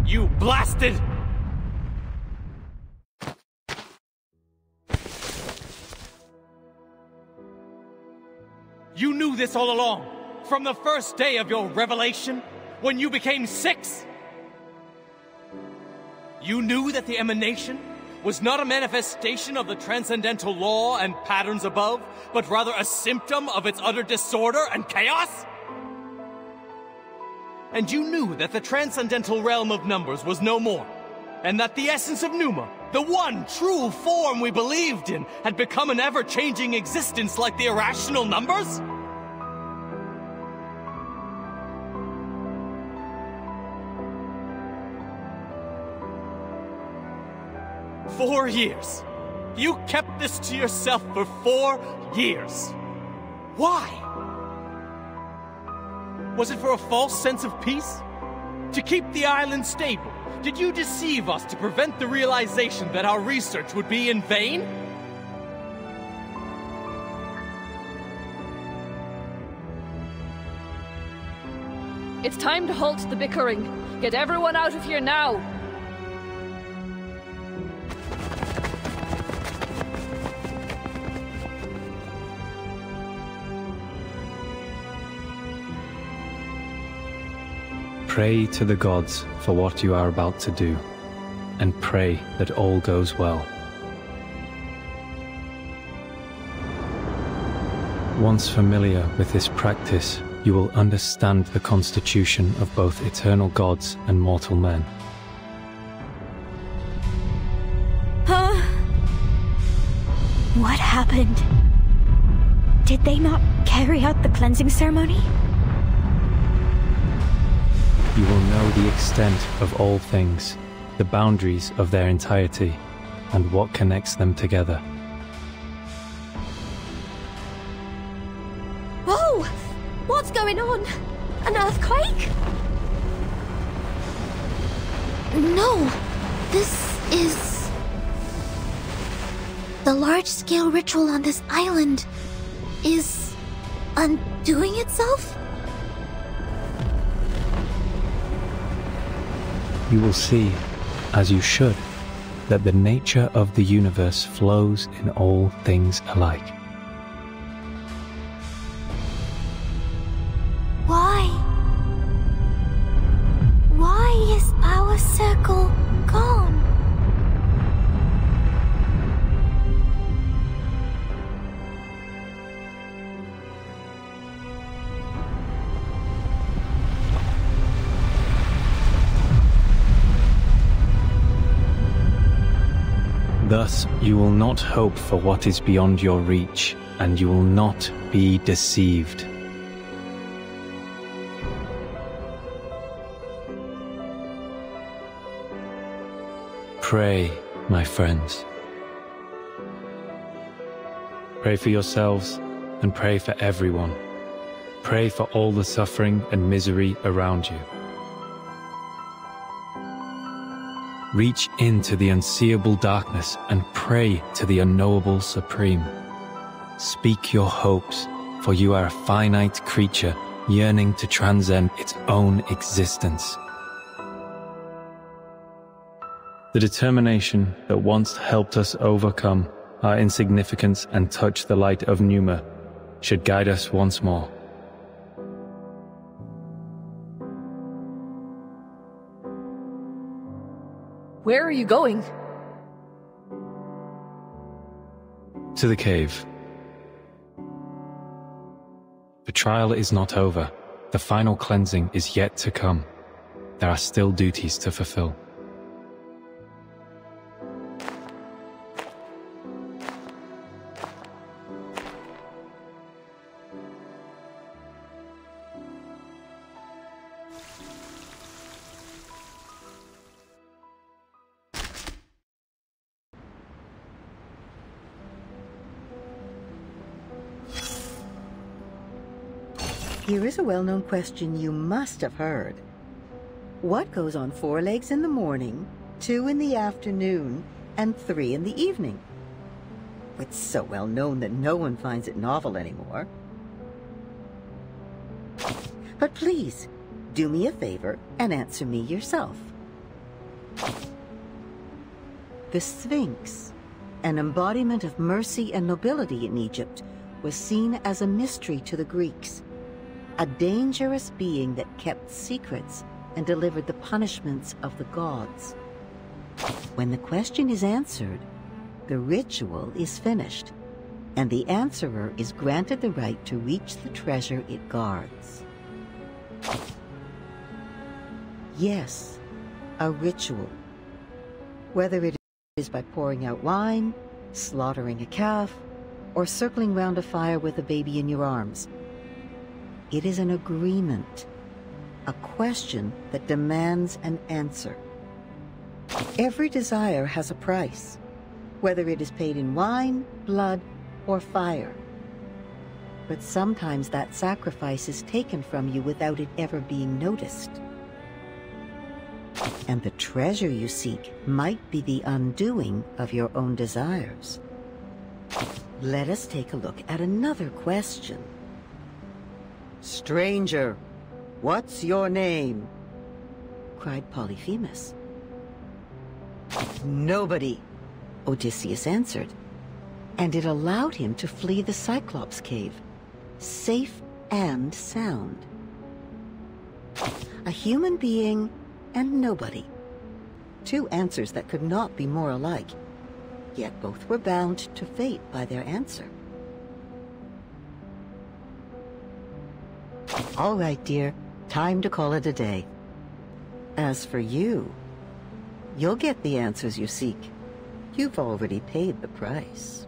You blasted! You knew this all along, from the first day of your revelation, when you became 6? You knew that the emanation was not a manifestation of the transcendental law and patterns above, but rather a symptom of its utter disorder and chaos? And you knew that the transcendental realm of numbers was no more, and that the essence of Pneuma, the one true form we believed in, had become an ever-changing existence like the irrational numbers? "4 years. You kept this to yourself for 4 years. Why? Was it for a false sense of peace? To keep the island stable? Did you deceive us to prevent the realization that our research would be in vain?" It's time to halt the bickering. Get everyone out of here now! Pray to the gods for what you are about to do, and pray that all goes well. Once familiar with this practice, you will understand the constitution of both eternal gods and mortal men. Huh? What happened? Did they not carry out the cleansing ceremony? You will know the extent of all things, the boundaries of their entirety, and what connects them together. Whoa! What's going on? An earthquake? No, this is... The large-scale ritual on this island is undoing itself? You will see, as you should, that the nature of the universe flows in all things alike. Why? Why is our circle gone? Thus, you will not hope for what is beyond your reach, and you will not be deceived. Pray, my friends. Pray for yourselves, and pray for everyone. Pray for all the suffering and misery around you. Reach into the unseeable darkness and pray to the unknowable Supreme. Speak your hopes, for you are a finite creature yearning to transcend its own existence. The determination that once helped us overcome our insignificance and touch the light of Pneuma should guide us once more. Where are you going? To the cave. The trial is not over. The final cleansing is yet to come. There are still duties to fulfill. Here is a well-known question you must have heard. What goes on 4 legs in the morning, 2 in the afternoon, and 3 in the evening? It's so well known that no one finds it novel anymore. But please, do me a favor and answer me yourself. The Sphinx, an embodiment of mercy and nobility in Egypt, was seen as a mystery to the Greeks, a dangerous being that kept secrets and delivered the punishments of the gods. When the question is answered, the ritual is finished, and the answerer is granted the right to reach the treasure it guards. Yes, a ritual. Whether it is by pouring out wine, slaughtering a calf, or circling round a fire with a baby in your arms. It is an agreement, a question that demands an answer. Every desire has a price, whether it is paid in wine, blood, or fire. But sometimes that sacrifice is taken from you without it ever being noticed. And the treasure you seek might be the undoing of your own desires. Let us take a look at another question. "Stranger, what's your name?" cried Polyphemus. "Nobody," Odysseus answered, and it allowed him to flee the Cyclops cave, safe and sound. A human being and nobody. Two answers that could not be more alike, yet both were bound to fate by their answer. All right, dear, time to call it a day. As for you, you'll get the answers you seek. You've already paid the price.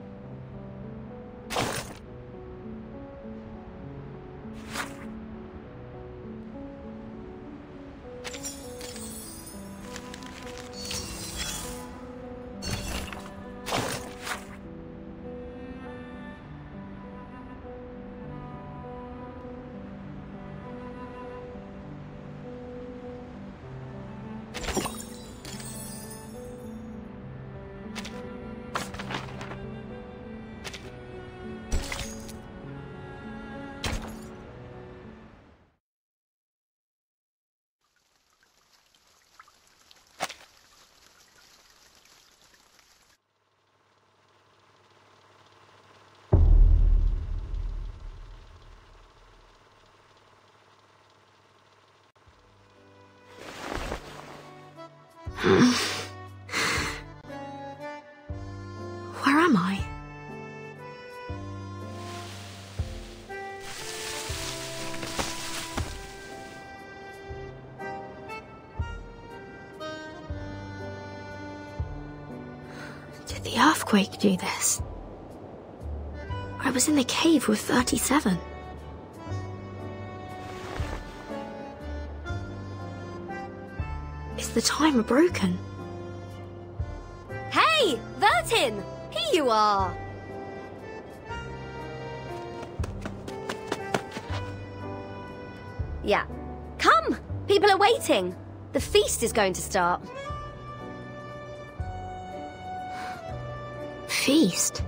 Where am I? Did the earthquake do this? I was in the cave with 37. Is the timer broken? Hey, Vertin! Here you are! Yeah. Come! People are waiting. The feast is going to start. Feast?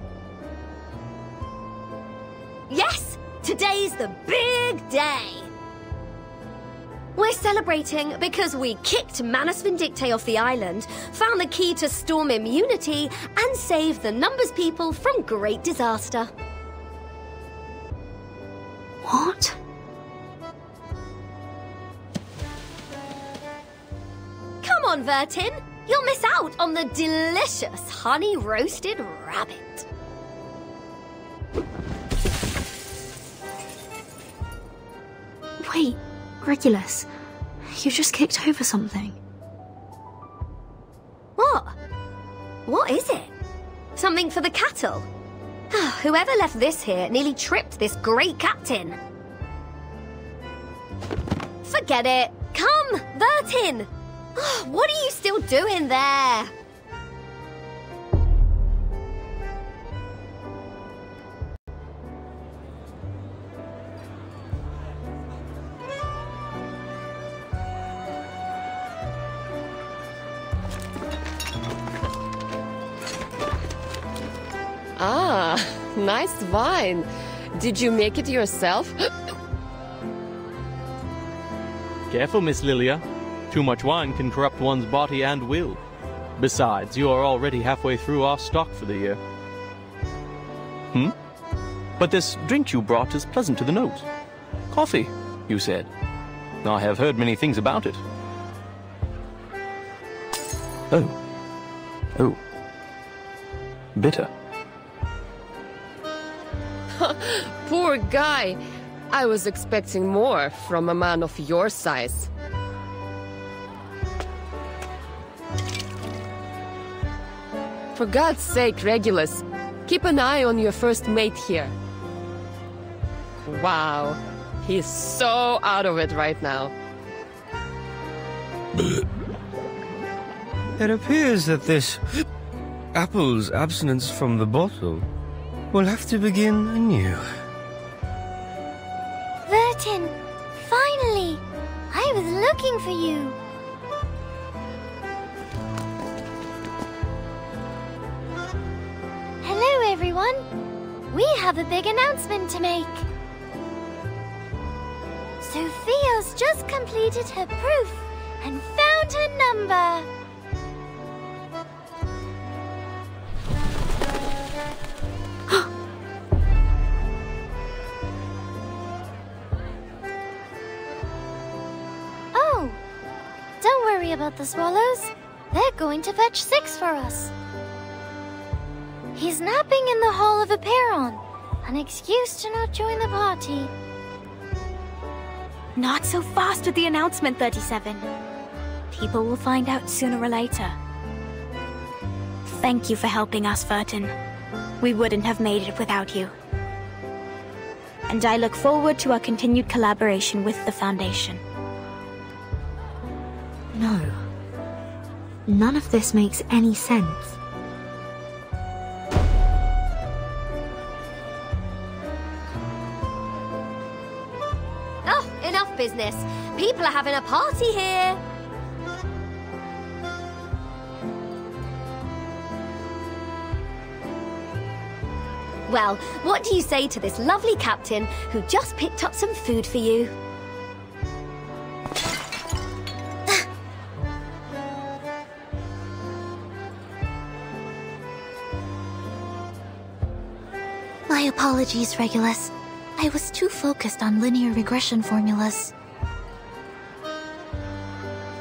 Yes! Today's the big day! We're celebrating because we kicked Manus Vindictae off the island, found the key to storm immunity, and saved the Numbers people from great disaster. What? Come on, Vertin! You'll miss out on the delicious honey-roasted rabbit. Wait, Regulus, you just kicked over something. What? What is it? Something for the cattle? Whoever left this here nearly tripped this great captain. Forget it. Come, Vertin! What are you still doing there? Ah, nice wine. Did you make it yourself? Careful, Miss Lilia. Too much wine can corrupt one's body and will. Besides, you are already halfway through our stock for the year. But this drink you brought is pleasant to the nose. Coffee, you said. I have heard many things about it. Oh. Bitter. Poor guy. I was expecting more from a man of your size. For God's sake, Regulus, keep an eye on your first mate here. Wow, he's so out of it right now. It appears that this apple's abstinence from the bottle will have to begin anew. Vertin, finally! I was looking for you. Hello, everyone. We have a big announcement to make. Sophia's just completed her proof and found her number. Oh, don't worry about the swallows. They're going to fetch 6 for us. He's napping in the Hall of Aperon, an excuse to not join the party. Not so fast with the announcement, 37. People will find out sooner or later. Thank you for helping us, Vertin. We wouldn't have made it without you. And I look forward to our continued collaboration with the Foundation. No. None of this makes any sense. Oh, enough business. People are having a party here. Well, what do you say to this lovely captain who just picked up some food for you? My apologies, Regulus. I was too focused on linear regression formulas.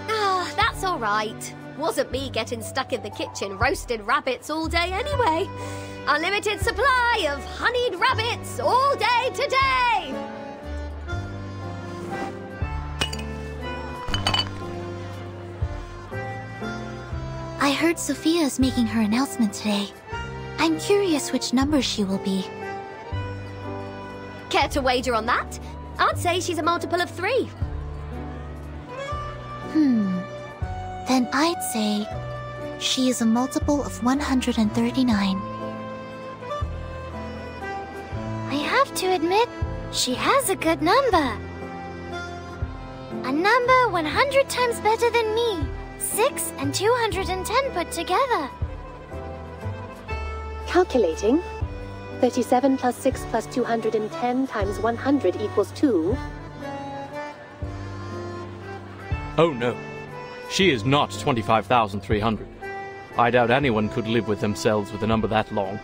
Ah, that's all right. Wasn't me getting stuck in the kitchen roasting rabbits all day anyway. Unlimited supply of honeyed rabbits all day today! I heard Sophia is making her announcement today. I'm curious which number she will be. Care to wager on that? I'd say she's a multiple of 3. Then I'd say she is a multiple of 139. I have to admit, she has a good number. A number 100 times better than me. 6 and 210 put together. Calculating. 37 plus 6 plus 210 times 100 equals 2. Oh no. She is not 25,300. I doubt anyone could live with themselves with a number that long.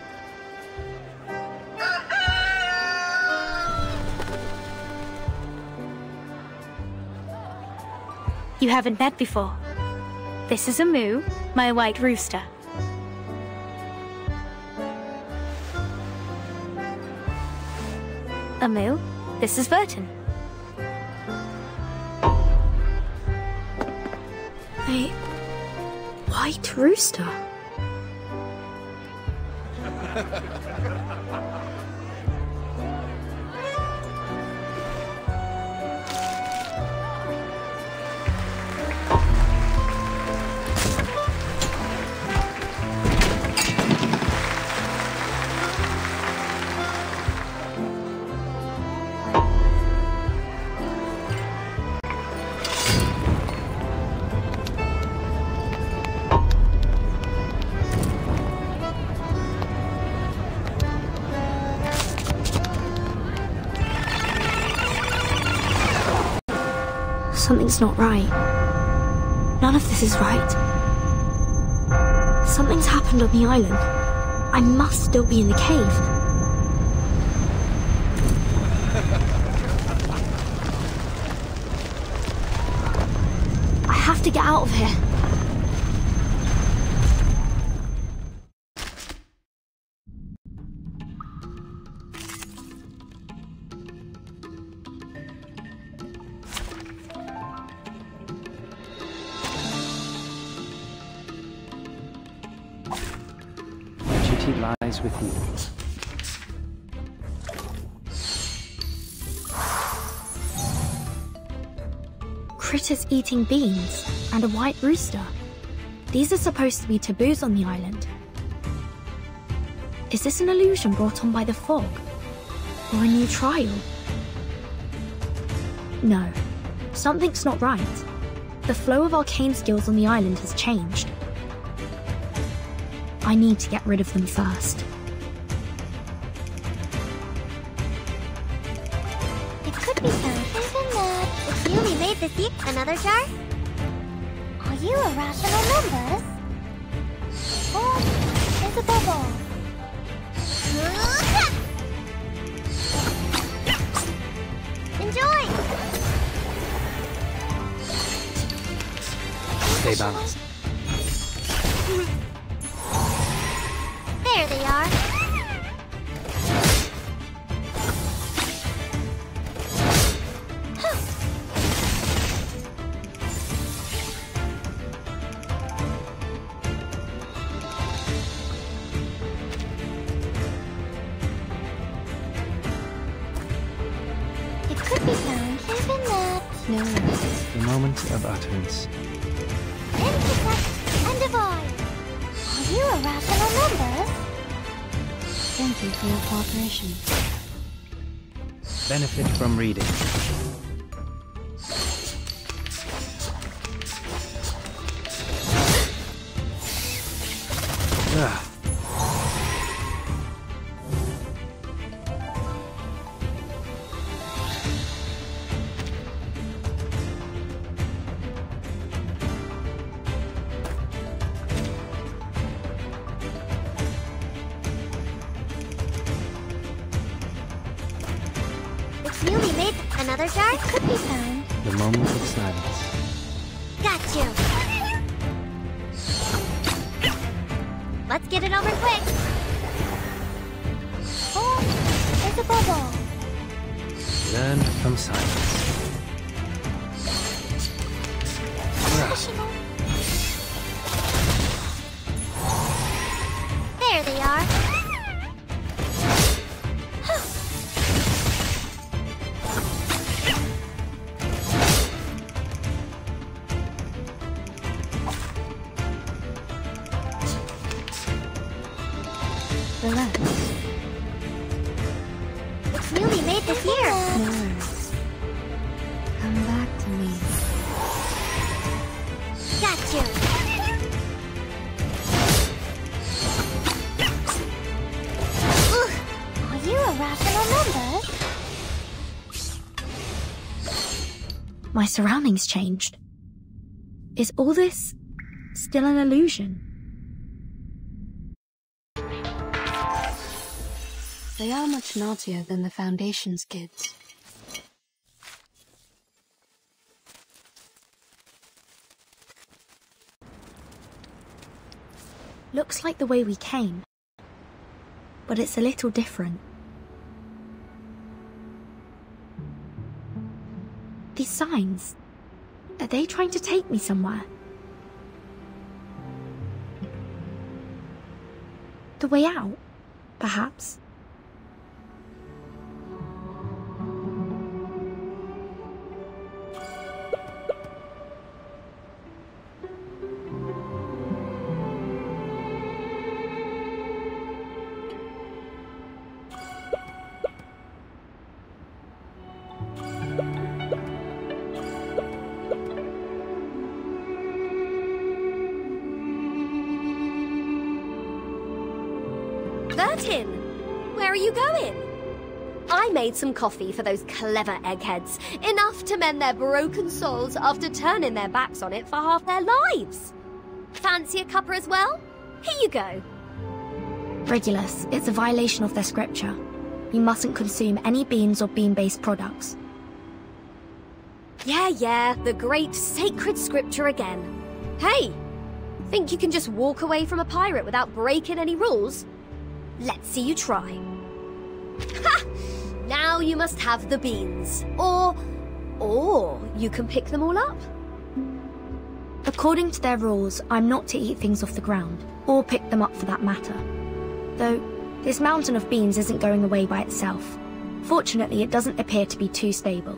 You haven't met before. This is Amu, my white rooster. Amu, this is Vertin. A white rooster? Something's not right. None of this is right. Something's happened on the island. I must still be in the cave. I have to get out of here. Duty lies with you. Critters eating beans and a white rooster. These are supposed to be taboos on the island. Is this an illusion brought on by the fog? Or a new trial? No, something's not right. The flow of arcane skills on the island has changed. I need to get rid of them first. It could be something that if you remade the thief another jar? Are you irrational numbers? Or is it bubble? Enjoy! Stay balanced. There they are. It could be found even that. No worries. The moment of utterance. Intersect and divide. Are you irrational numbers? Thank you for your cooperation. Benefit from reading. Ah. It's newly made another jar? It could be found. The moment of silence. Got you. Let's get it over quick. Oh, there's a bubble. Learn from silence. There they are. Relax. It's newly made this year. No worries. Come back to me. Got you. Are you irrational numbers? My surroundings changed. Is all this still an illusion? They are much naughtier than the Foundation's kids. Looks like the way we came. But it's a little different. These signs, are they trying to take me somewhere? The way out, perhaps? Bertin! Where are you going? I made some coffee for those clever eggheads, enough to mend their broken souls after turning their backs on it for half their lives. Fancy a cuppa as well? Here you go. Regulus, it's a violation of their scripture. You mustn't consume any beans or bean-based products. Yeah, the great sacred scripture again. Hey, think you can just walk away from a pirate without breaking any rules? Let's see you try. Ha! Now you must have the beans. Or you can pick them all up. According to their rules, I'm not to eat things off the ground, or pick them up for that matter. Though, this mountain of beans isn't going away by itself. Fortunately, it doesn't appear to be too stable.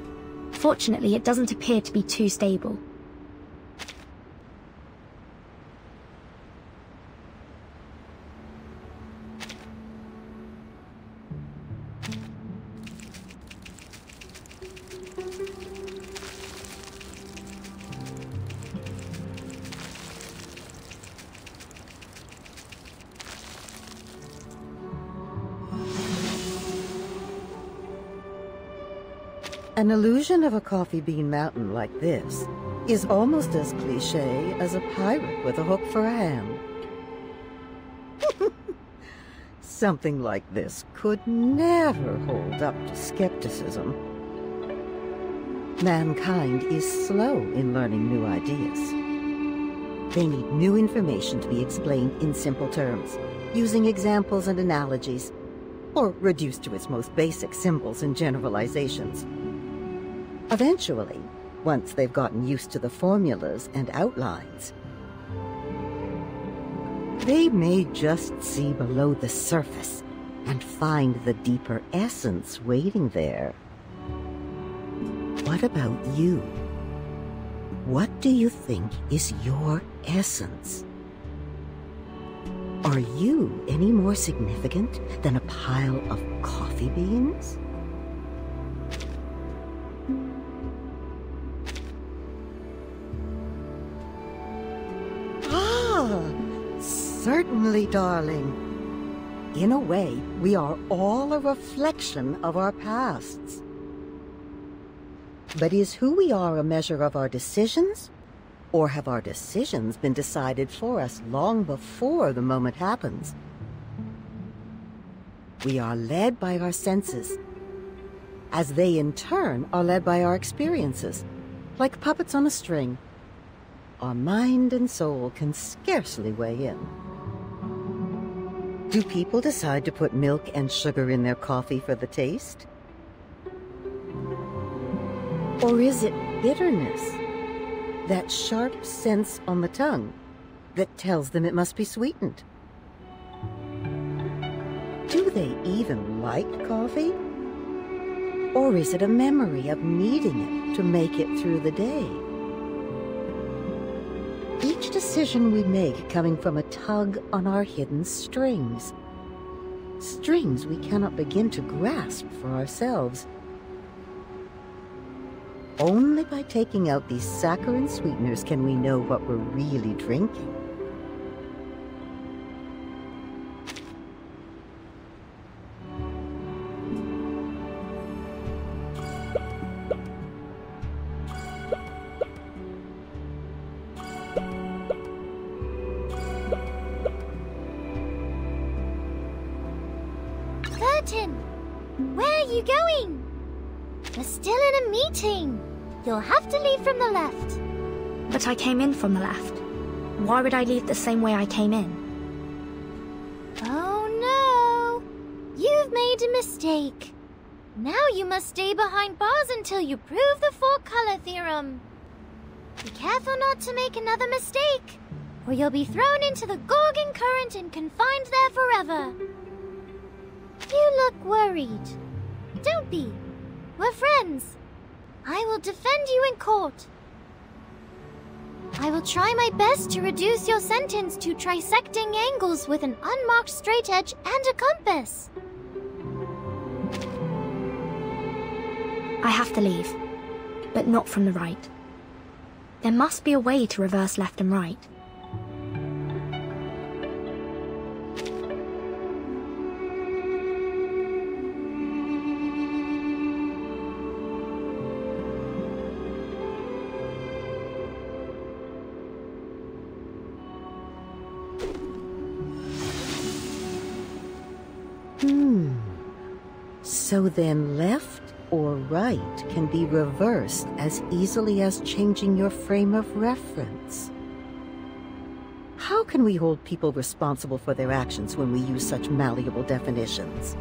An illusion of a coffee bean mountain like this is almost as cliché as a pirate with a hook for a hand. Something like this could never hold up to skepticism. Mankind is slow in learning new ideas. They need new information to be explained in simple terms, using examples and analogies, or reduced to its most basic symbols and generalizations. Eventually, once they've gotten used to the formulas and outlines, they may just see below the surface and find the deeper essence waiting there. What about you? What do you think is your essence? Are you any more significant than a pile of coffee beans? Certainly, darling. In a way, we are all a reflection of our pasts. But is who we are a measure of our decisions? Or have our decisions been decided for us long before the moment happens? We are led by our senses, as they in turn are led by our experiences, like puppets on a string. Our mind and soul can scarcely weigh in. Do people decide to put milk and sugar in their coffee for the taste? Or is it bitterness, that sharp sense on the tongue, that tells them it must be sweetened? Do they even like coffee? Or is it a memory of needing it to make it through the day? Each decision we make coming from a tug on our hidden strings. Strings we cannot begin to grasp for ourselves. Only by taking out these saccharine sweeteners can we know what we're really drinking. Where are you going? We're still in a meeting. You'll have to leave from the left. But I came in from the left. Why would I leave the same way I came in? Oh no! You've made a mistake. Now you must stay behind bars until you prove the four-color theorem. Be careful not to make another mistake, or you'll be thrown into the Gorgon current and confined there forever. You look worried. Don't be. We're friends. I will defend you in court. I will try my best to reduce your sentence to trisecting angles with an unmarked straight edge and a compass. I have to leave, but not from the right. There must be a way to reverse left and right. So then left or right can be reversed as easily as changing your frame of reference. How can we hold people responsible for their actions when we use such malleable definitions?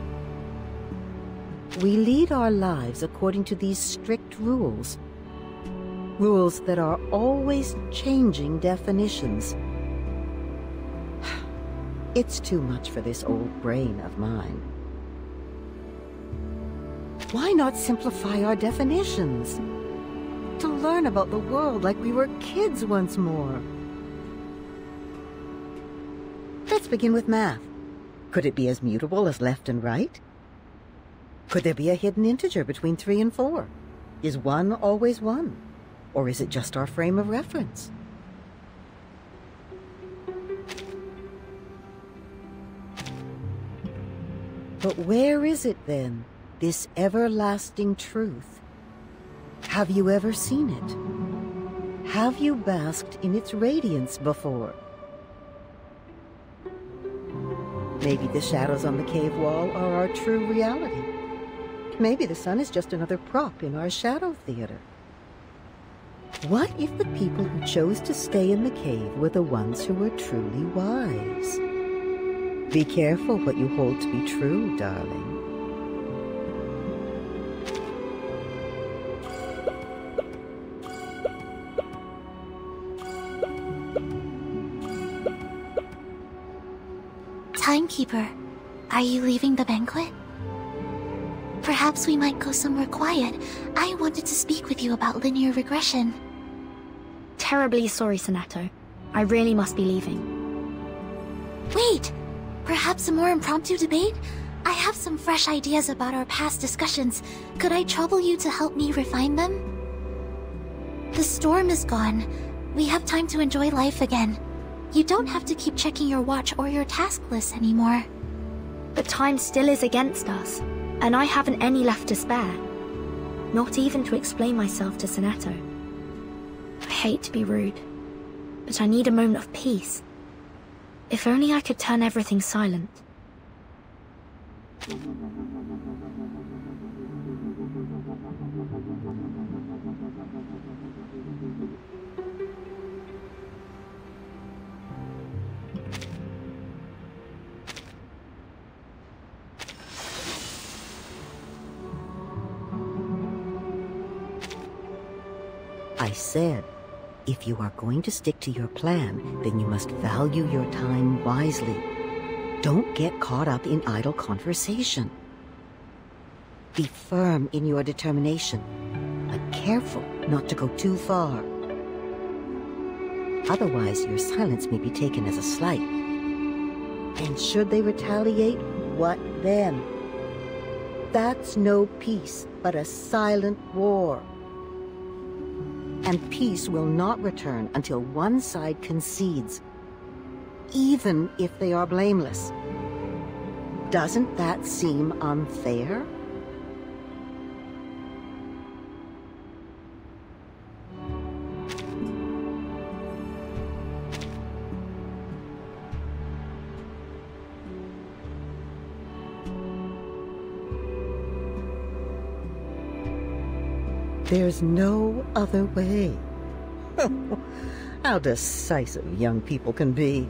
We lead our lives according to these strict rules. Rules that are always changing definitions. It's too much for this old brain of mine. Why not simplify our definitions? To learn about the world like we were kids once more. Let's begin with math. Could it be as mutable as left and right? Could there be a hidden integer between 3 and 4? Is 1 always 1? Or is it just our frame of reference? But where is it then, this everlasting truth? Have you ever seen it? Have you basked in its radiance before? Maybe the shadows on the cave wall are our true reality. Maybe the sun is just another prop in our shadow theater. What if the people who chose to stay in the cave were the ones who were truly wise? Be careful what you hold to be true, darling. Timekeeper, are you leaving the banquet? Perhaps we might go somewhere quiet. I wanted to speak with you about linear regression. Terribly sorry, Sonato. I really must be leaving. Wait! Perhaps a more impromptu debate? I have some fresh ideas about our past discussions. Could I trouble you to help me refine them? The storm is gone. We have time to enjoy life again. You don't have to keep checking your watch or your task list anymore. But time still is against us, and I haven't any left to spare. Not even to explain myself to Sonato. I hate to be rude, but I need a moment of peace. If only I could turn everything silent. I said, if you are going to stick to your plan, then you must value your time wisely. Don't get caught up in idle conversation. Be firm in your determination, but careful not to go too far. Otherwise, your silence may be taken as a slight. And should they retaliate, what then? That's no peace, but a silent war. And peace will not return until one side concedes, even if they are blameless. Doesn't that seem unfair? There's no other way. How decisive young people can be.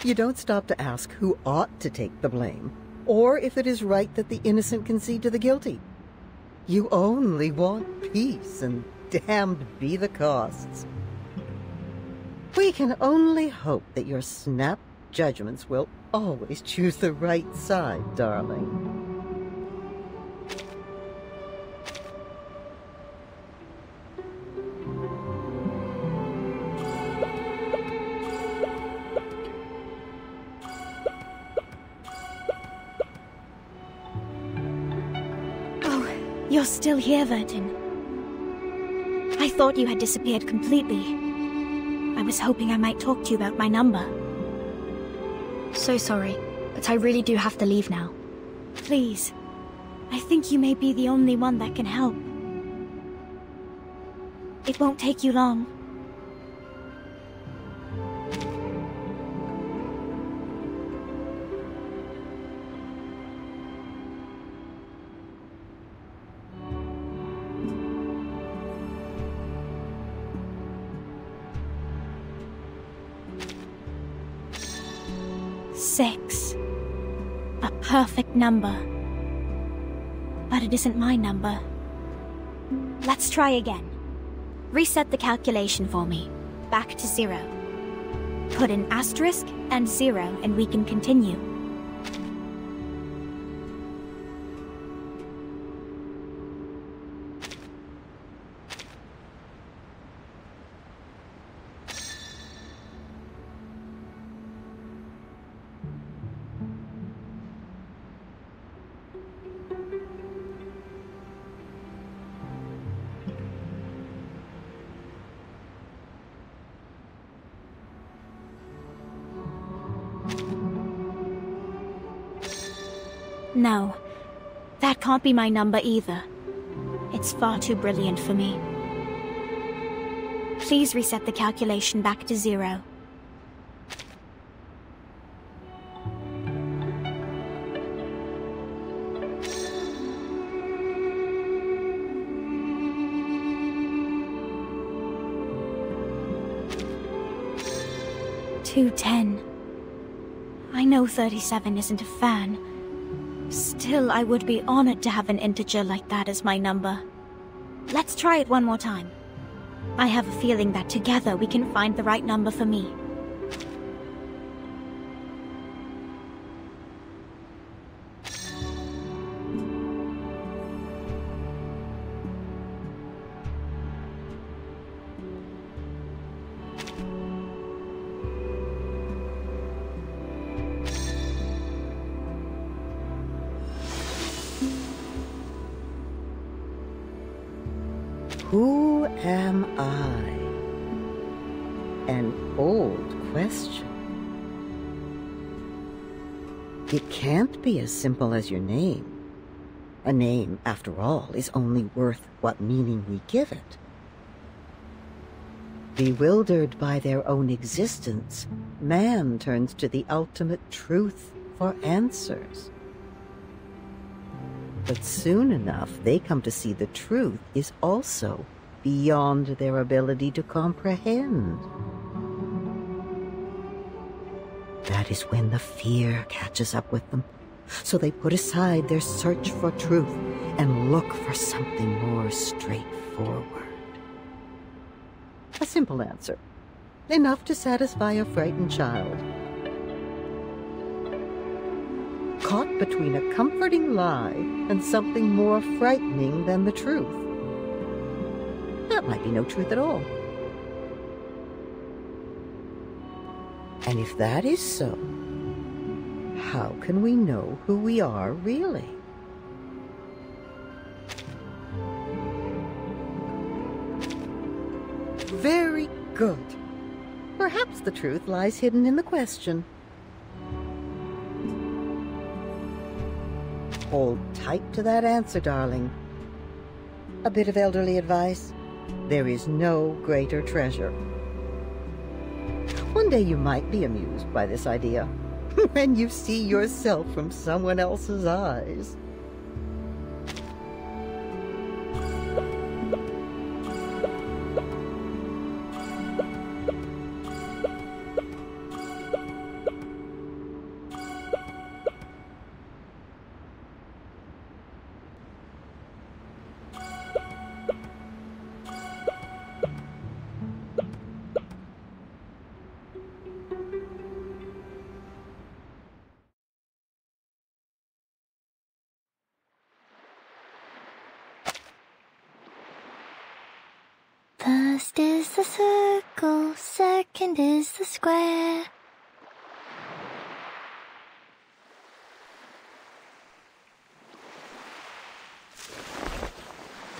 You don't stop to ask who ought to take the blame, or if it is right that the innocent concede to the guilty. You only want peace, and damned be the costs. We can only hope that your snap judgments will always choose the right side, darling. You're still here, Vertin. I thought you had disappeared completely. I was hoping I might talk to you about my number. So sorry, but I really do have to leave now. Please. I think you may be the only one that can help. It won't take you long. Six. A perfect number. But it isn't my number. Let's try again. Reset the calculation for me. Back to 0. Put an asterisk and 0 and we can continue. No, that can't be my number either. It's far too brilliant for me. Please reset the calculation back to 0. $2.10. I know 37 isn't a fan. Still, I would be honored to have an integer like that as my number. Let's try it one more time. I have a feeling that together we can find the right number for me. Who am I? An old question. It can't be as simple as your name. A name, after all, is only worth what meaning we give it. Bewildered by their own existence, man turns to the ultimate truth for answers. But soon enough, they come to see the truth is also beyond their ability to comprehend. That is when the fear catches up with them. So they put aside their search for truth and look for something more straightforward. A simple answer, enough to satisfy a frightened child. Caught between a comforting lie and something more frightening than the truth. That might be no truth at all. And if that is so, how can we know who we are really? Very good. Perhaps the truth lies hidden in the question. Hold tight to that answer, darling. A bit of elderly advice. There is no greater treasure. One day you might be amused by this idea, when you see yourself from someone else's eyes. First is the circle, second is the square.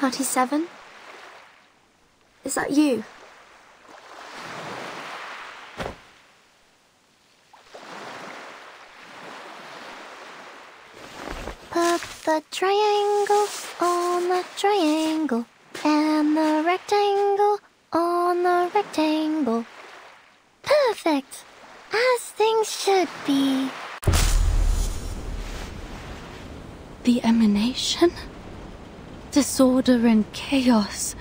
$37? Is that you? the triangle on the triangle, and the rectangle on the rectangle. Perfect! As things should be. The emanation? Disorder and chaos.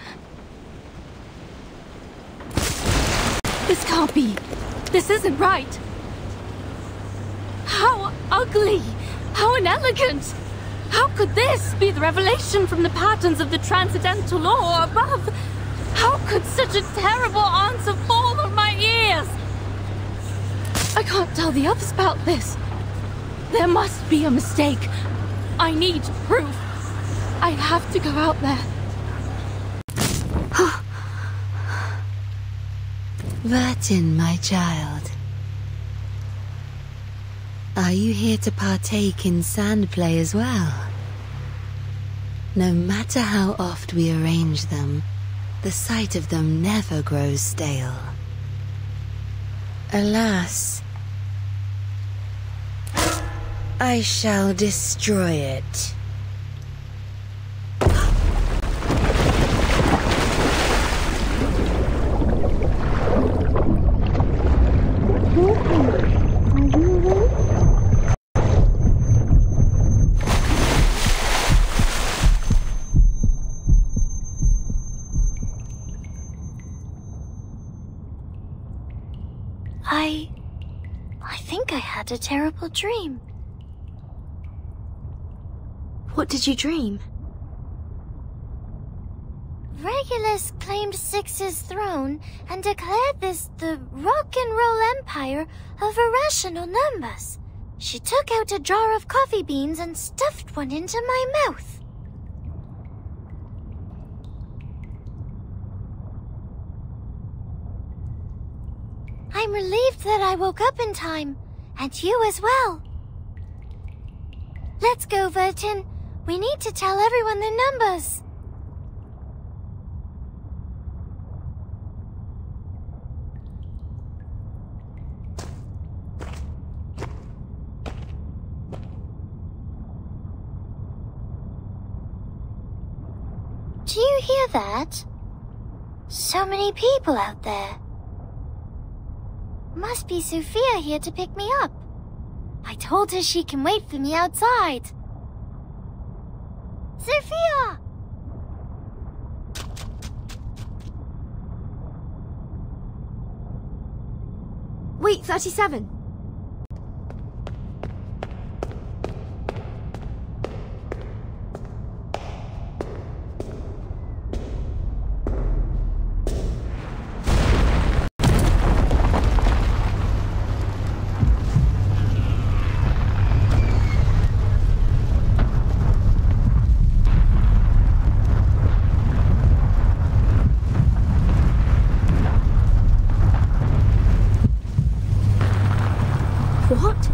This can't be. This isn't right. How ugly! How inelegant! How could this be the revelation from the patterns of the transcendental law above? How could such a terrible answer fall on my ears? I can't tell the others about this. There must be a mistake. I need proof. I have to go out there. Vertin, my child. Are you here to partake in sand play as well? No matter how oft we arrange them, the sight of them never grows stale. Alas, I shall destroy it. I think I had a terrible dream. What did you dream? Regulus claimed Six's throne and declared this the rock and roll empire of irrational numbers. She took out a jar of coffee beans and stuffed one into my mouth. I'm relieved that I woke up in time, and you as well. Let's go, Vertin. We need to tell everyone the numbers. Do you hear that? So many people out there. Must be Sophia here to pick me up. I told her she can wait for me outside. Sophia! Wait, 37. What?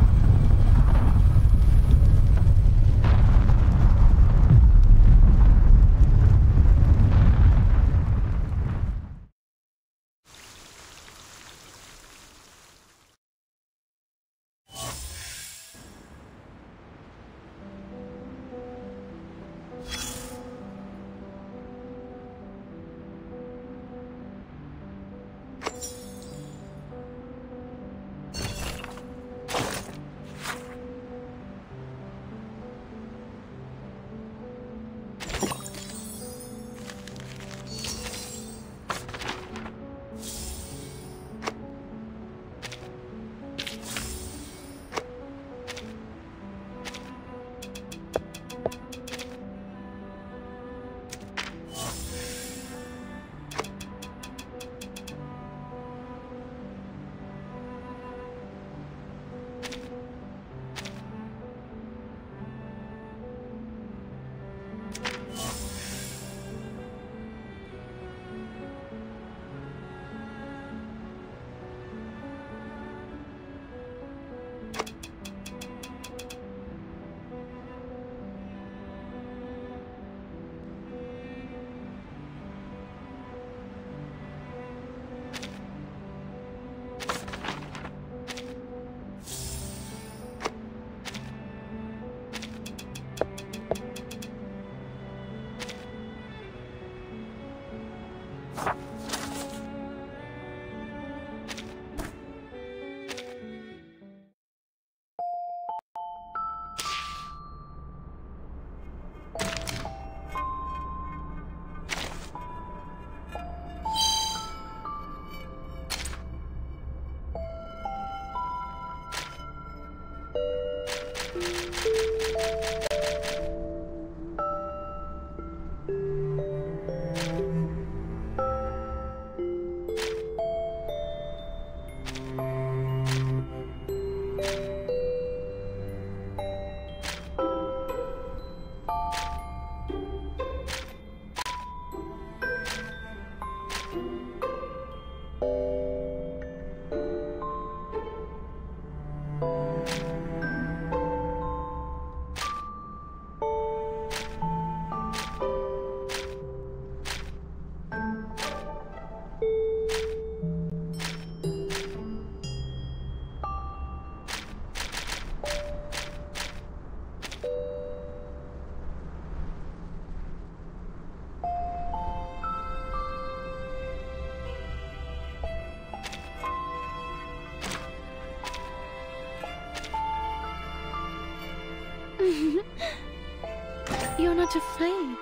You're not afraid.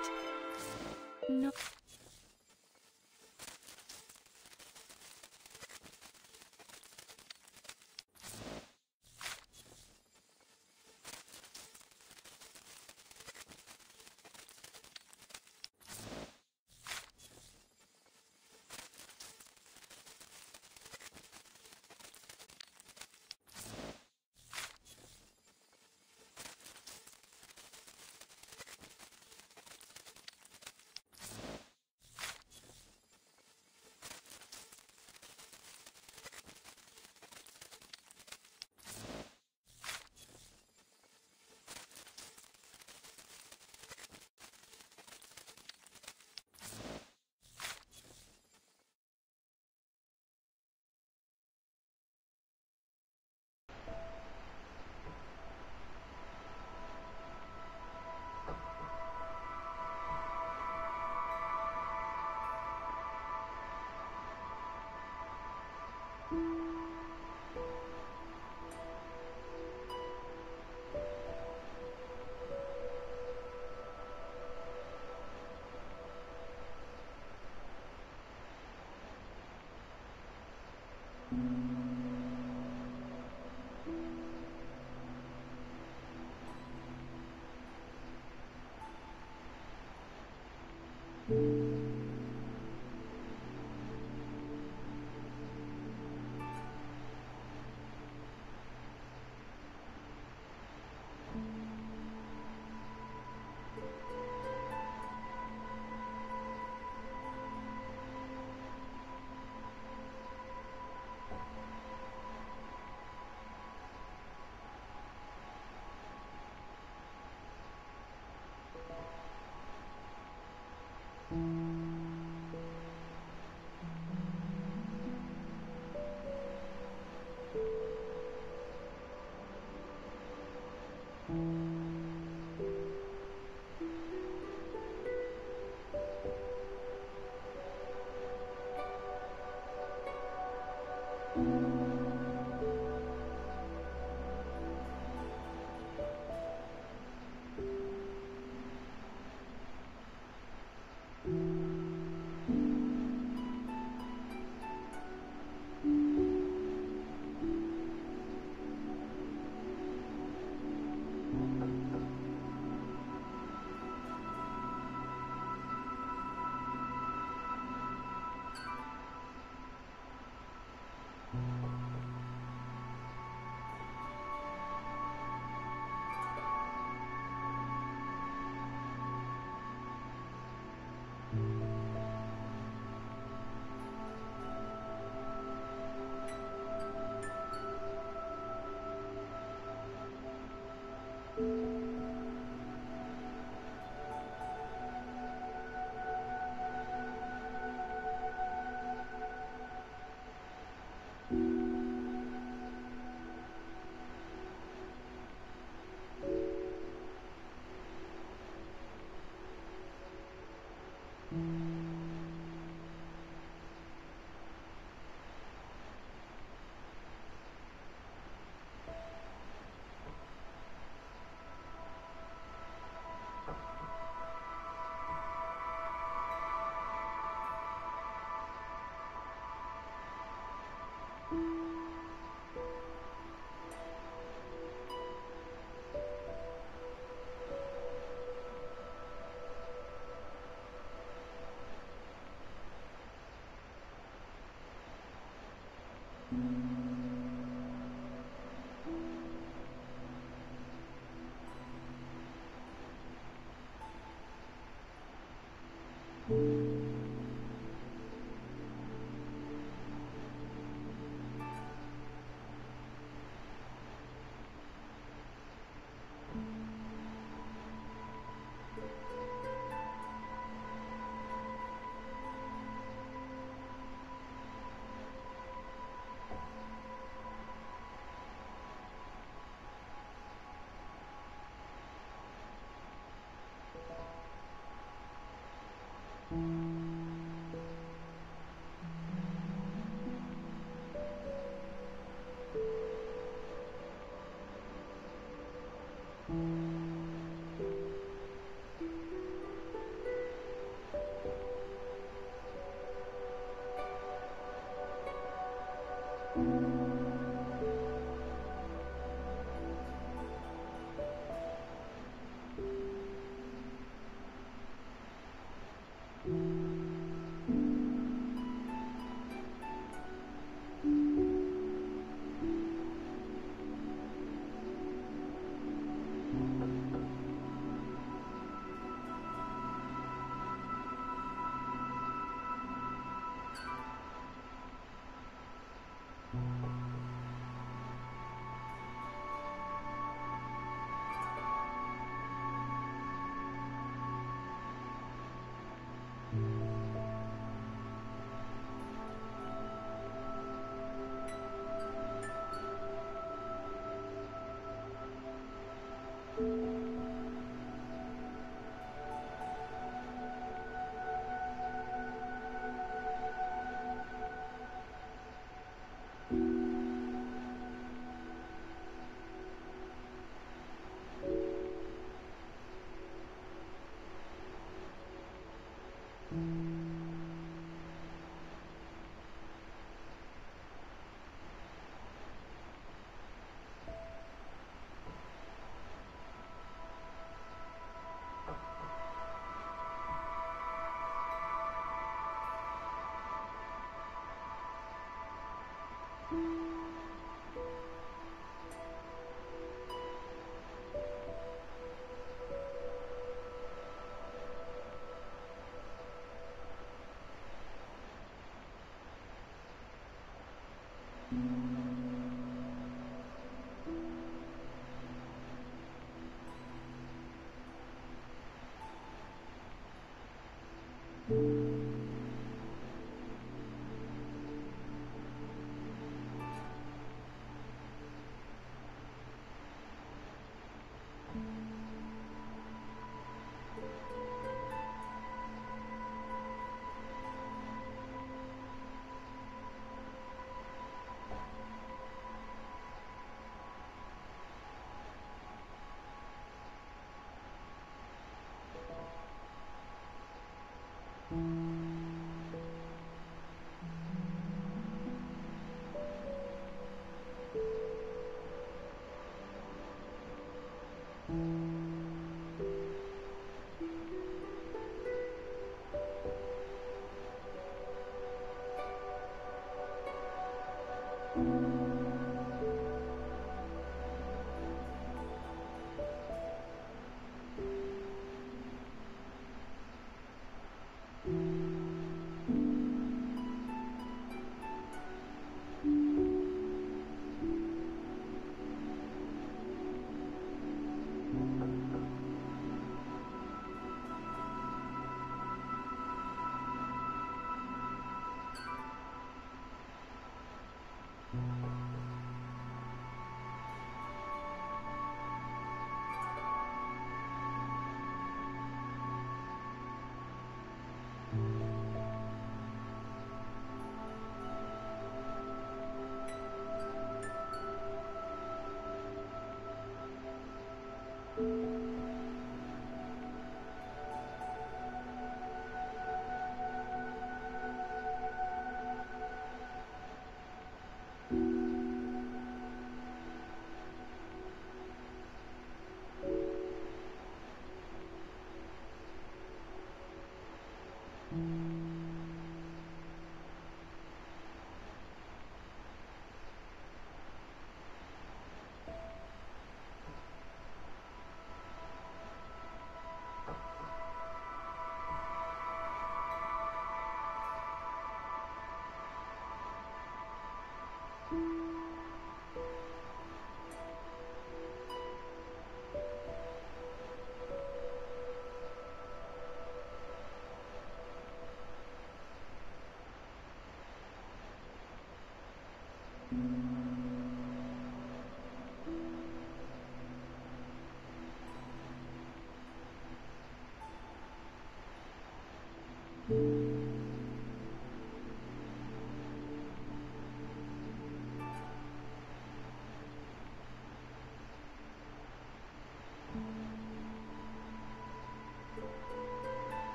No.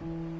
you.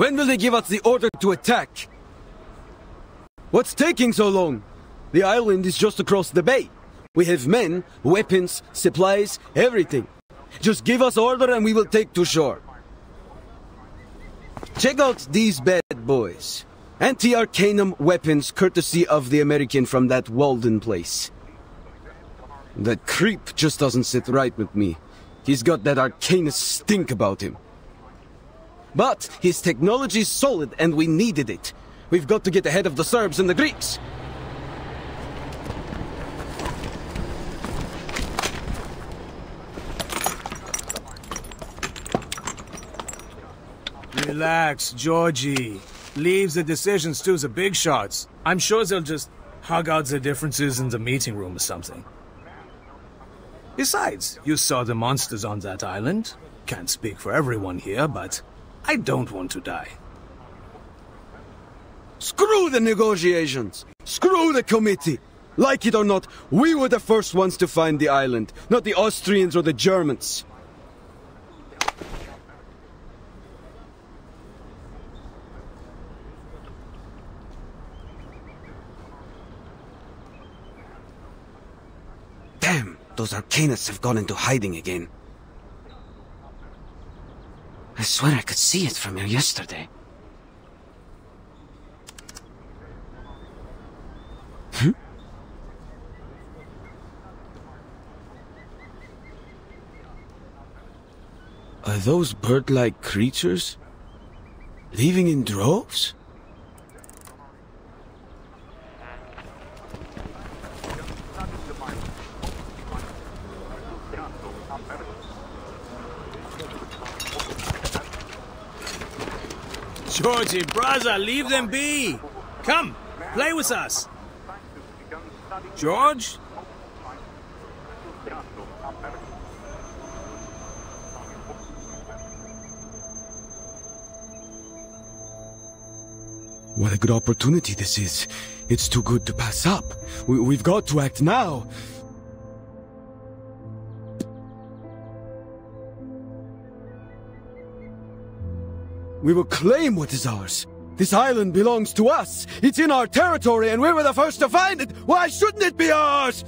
When will they give us the order to attack? What's taking so long? The island is just across the bay. We have men, weapons, supplies, everything. Just give us order and we will take to shore. Check out these bad boys. Anti-Arcanum weapons courtesy of the American from that Walden place. That creep just doesn't sit right with me. He's got that Arcanus stink about him. But his technology's solid and we needed it. We've got to get ahead of the Serbs and the Greeks. Relax, Georgie. Leaves the decisions to the big shots. I'm sure they'll just hug out the differences in the meeting room or something. Besides, you saw the monsters on that island. Can't speak for everyone here, but I don't want to die. Screw the negotiations! Screw the committee! Like it or not, we were the first ones to find the island, not the Austrians or the Germans. Damn, those Arcanists have gone into hiding again. I swear I could see it from here yesterday. Are those bird-like creatures leaving in droves? Georgie, brother, leave them be! Come, play with us! George? What a good opportunity this is. It's too good to pass up. We've got to act now. We will claim what is ours. This island belongs to us. It's in our territory and we were the first to find it. Why shouldn't it be ours?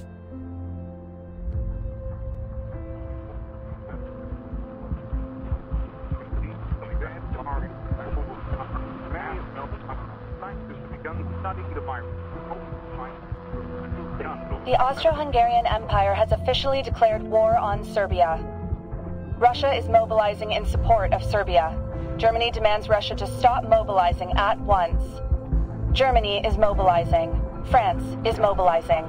The Austro-Hungarian Empire has officially declared war on Serbia. Russia is mobilizing in support of Serbia. Germany demands Russia to stop mobilizing at once. Germany is mobilizing. France is mobilizing.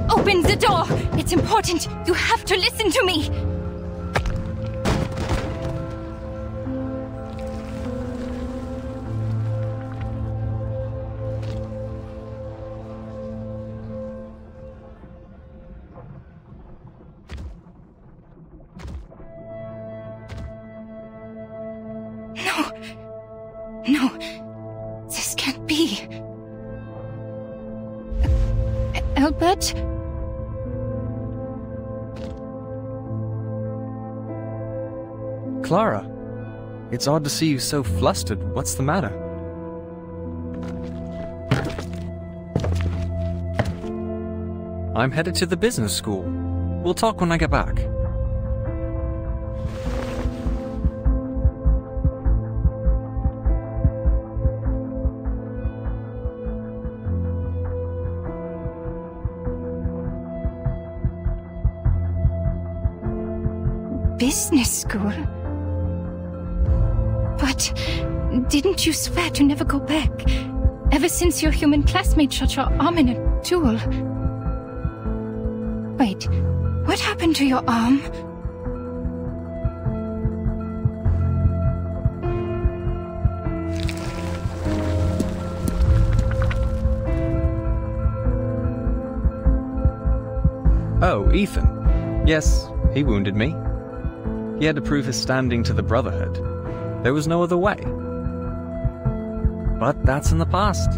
Open the door! It's important! You have to listen to me! No, this can't be. Albert? Clara, it's odd to see you so flustered. What's the matter? I'm headed to the business school. We'll talk when I get back. Business school? But didn't you swear to never go back? Ever since your human classmate shot your arm in a duel. Wait, what happened to your arm? Ethan. Yes, he wounded me. He had to prove his standing to the Brotherhood. There was no other way. But that's in the past.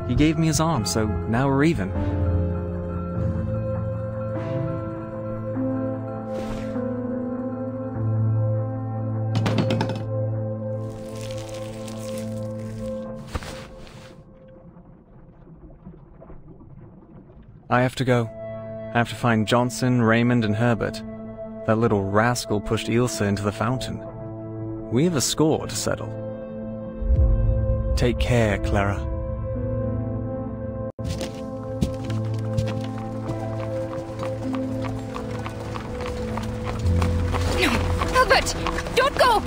He gave me his arm, so now we're even. I have to go. I have to find Johnson, Raymond, and Herbert. That little rascal pushed Ilsa into the fountain. We have a score to settle. Take care, Clara. No! Herbert! Don't go!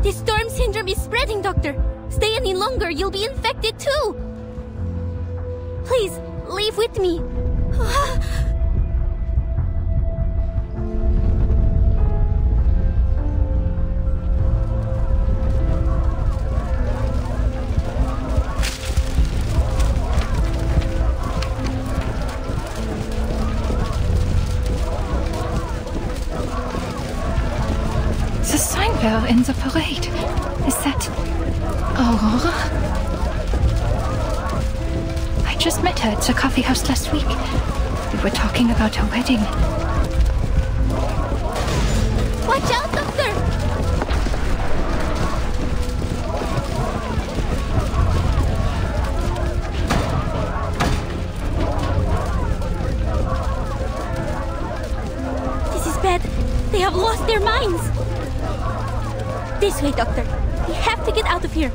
The storm syndrome is spreading, Doctor. Stay any longer, you'll be infected too. Please, leave with me. The signboard in the parade. Is that Aurora? I just met her at the coffee house last week. We were talking about her wedding. Watch out, Doctor! This is bad. They have lost their minds. This way, Doctor. We have to get out of here.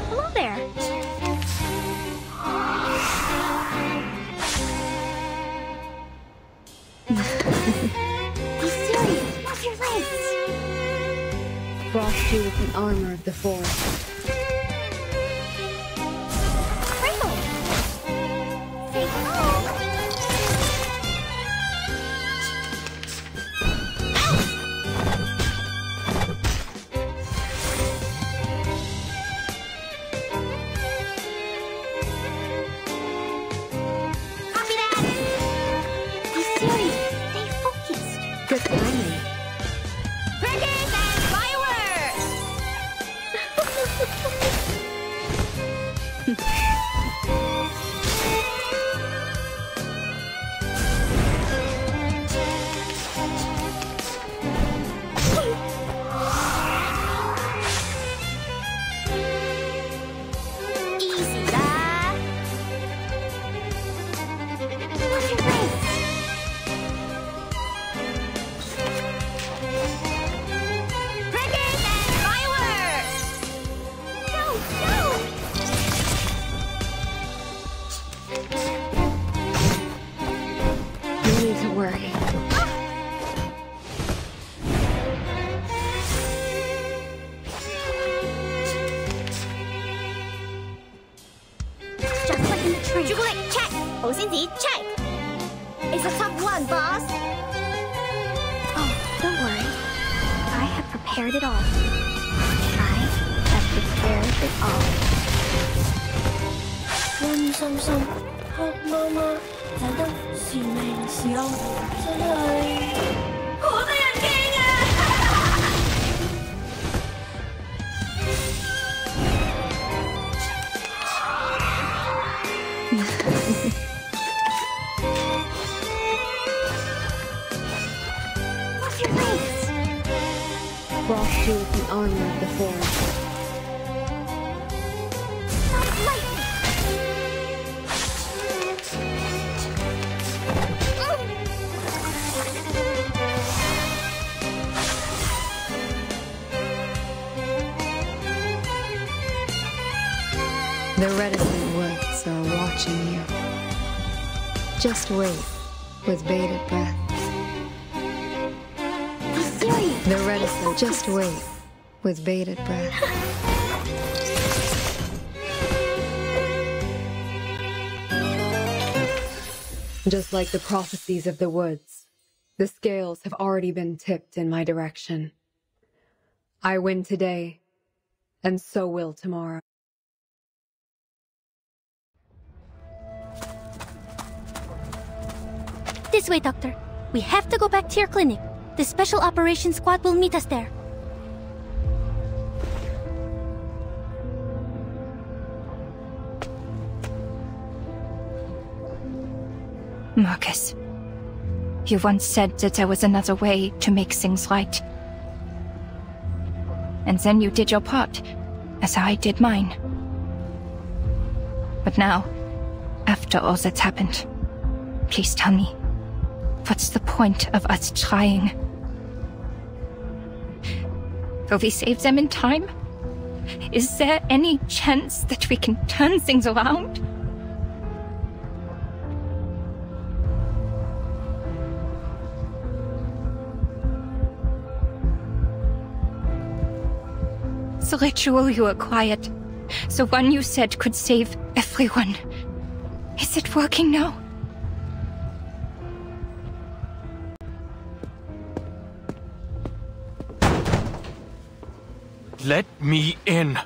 Hello there. Be serious. What's your legs? Frost you with the armor of the forest. Good timing. Crickets and fireworks! Easy, lad. What's your race? Crickets and fireworks! No, no! No need to worry. Just like in the tree. Jubilee, check! 好先子, check! It's a tough one, boss! Oh, don't worry. I have prepared it all. I have prepared it all. 溫心心，黑媽媽，睇得是命是惡，真係好得人驚啊！What's your race? Frost you with the armor of the forest. The reticent woods are watching you. Just wait, with bated breath. The reticent, just wait, with bated breath. Just like the prophecies of the woods, the scales have already been tipped in my direction. I win today, and so will tomorrow. This way, Doctor. We have to go back to your clinic. The Special Operations Squad will meet us there. Marcus, you once said that there was another way to make things right. And then you did your part, as I did mine. But now, after all that's happened, please tell me, what's the point of us trying? Will we save them in time? Is there any chance that we can turn things around? The ritual you acquired, the one you said could save everyone. Is it working now? Let me in.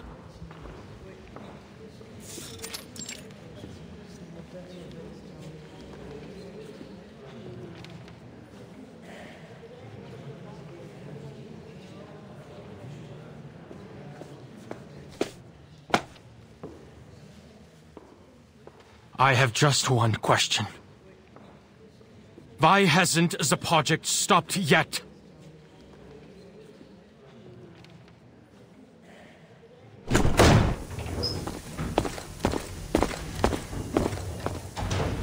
I have just one question. Why hasn't the project stopped yet?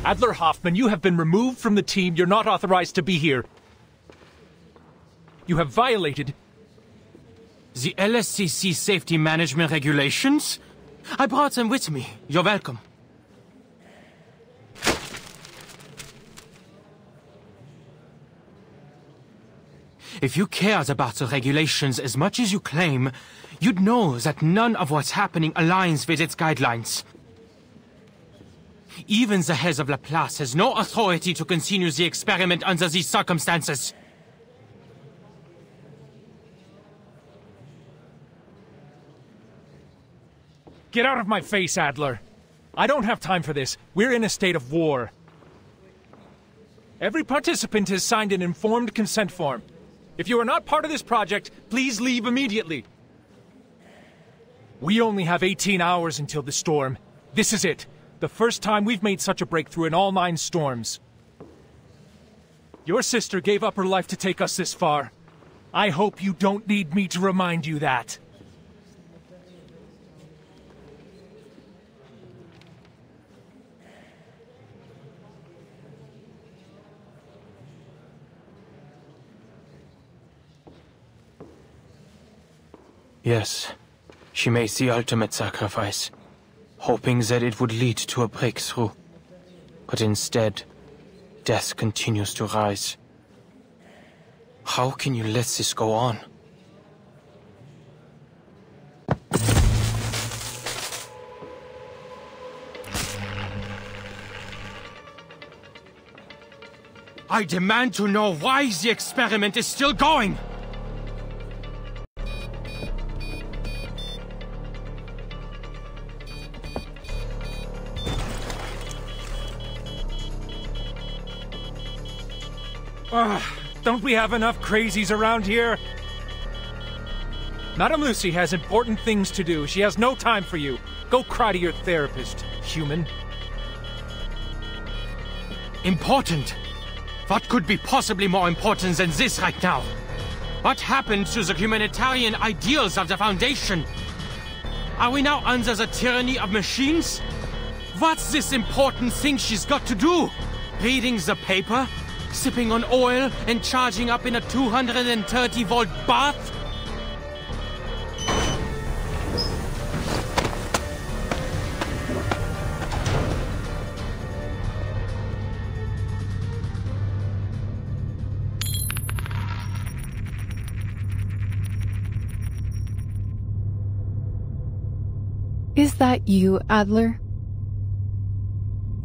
Adler Hoffman, you have been removed from the team. You're not authorized to be here. You have violated the LSCC safety management regulations? I brought them with me. You're welcome. If you cared about the regulations as much as you claim, you'd know that none of what's happening aligns with its guidelines. Even the head of Laplace has no authority to continue the experiment under these circumstances. Get out of my face, Adler. I don't have time for this. We're in a state of war. Every participant has signed an informed consent form. If you are not part of this project, please leave immediately. We only have 18 hours until the storm. This is it. The first time we've made such a breakthrough in all 9 storms. Your sister gave up her life to take us this far. I hope you don't need me to remind you that. Yes, she made the ultimate sacrifice, hoping that it would lead to a breakthrough. But instead, death continues to rise. How can you let this go on? I demand to know why the experiment is still going! Don't we have enough crazies around here? Madame Lucy has important things to do. She has no time for you. Go cry to your therapist, human. Important? What could be possibly more important than this right now? What happened to the humanitarian ideals of the Foundation? Are we now under the tyranny of machines? What's this important thing she's got to do? Reading the paper? Sipping on oil and charging up in a 230-volt bath? Is that you, Adler?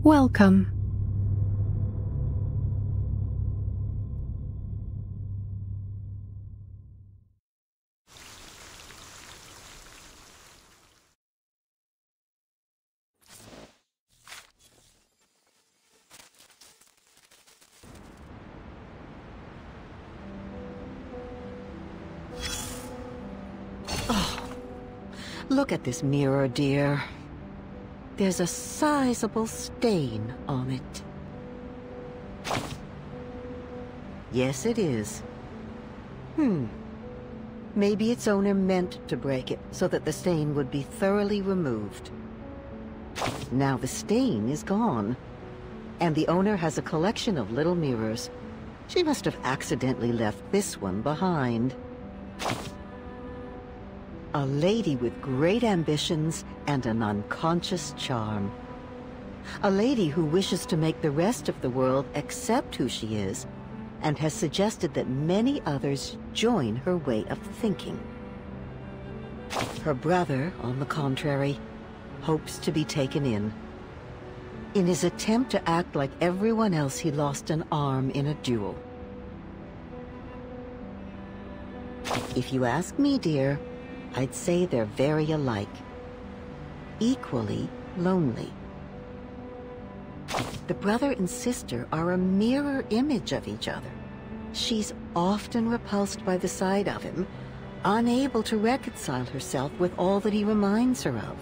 Welcome. Look at this mirror, dear. There's a sizable stain on it. Yes, it is. Maybe its owner meant to break it so that the stain would be thoroughly removed. Now the stain is gone, and the owner has a collection of little mirrors. She must have accidentally left this one behind. A lady with great ambitions and an unconscious charm. A lady who wishes to make the rest of the world accept who she is, and has suggested that many others join her way of thinking. Her brother, on the contrary, hopes to be taken in. In his attempt to act like everyone else, he lost an arm in a duel. If you ask me, dear, I'd say they're very alike. Equally lonely. The brother and sister are a mirror image of each other. She's often repulsed by the sight of him, unable to reconcile herself with all that he reminds her of.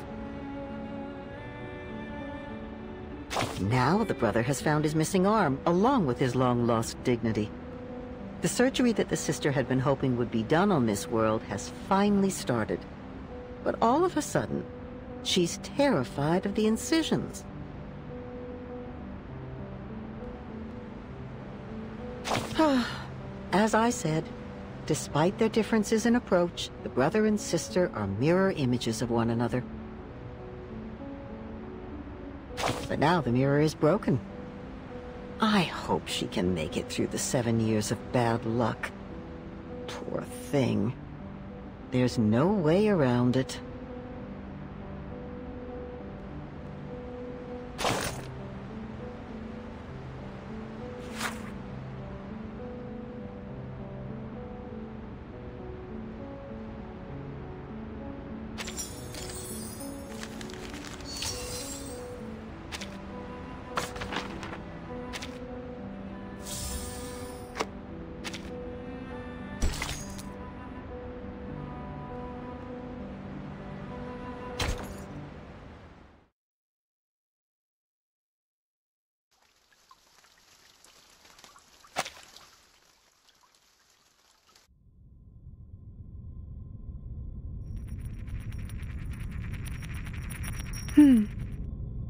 Now the brother has found his missing arm, along with his long-lost dignity. The surgery that the sister had been hoping would be done on this world has finally started. But all of a sudden, she's terrified of the incisions. As I said, despite their differences in approach, the brother and sister are mirror images of one another. But now the mirror is broken. I hope she can make it through the 7 years of bad luck. Poor thing. There's no way around it.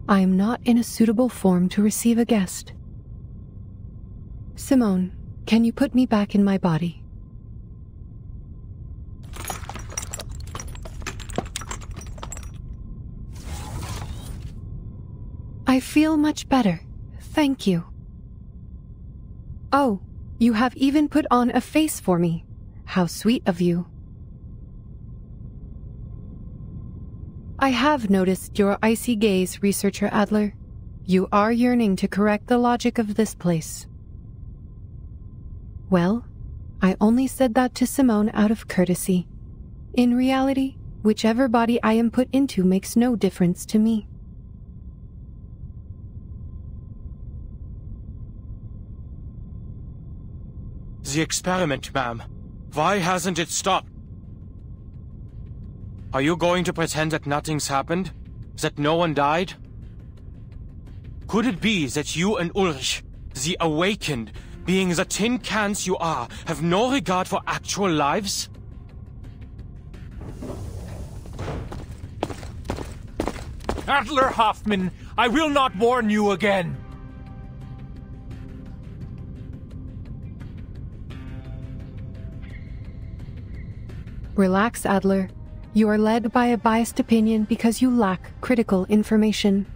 I am not in a suitable form to receive a guest. Simone, can you put me back in my body? I feel much better, thank you. Oh, you have even put on a face for me. How sweet of you. I have noticed your icy gaze, Researcher Adler. You are yearning to correct the logic of this place. Well, I only said that to Simone out of courtesy. In reality, whichever body I am put into makes no difference to me. The experiment, ma'am. Why hasn't it stopped? Are you going to pretend that nothing's happened? That no one died? Could it be that you and Ulrich, the awakened, being the tin cans you are, have no regard for actual lives? Adler Hoffman, I will not warn you again. Relax, Adler. You are led by a biased opinion because you lack critical information,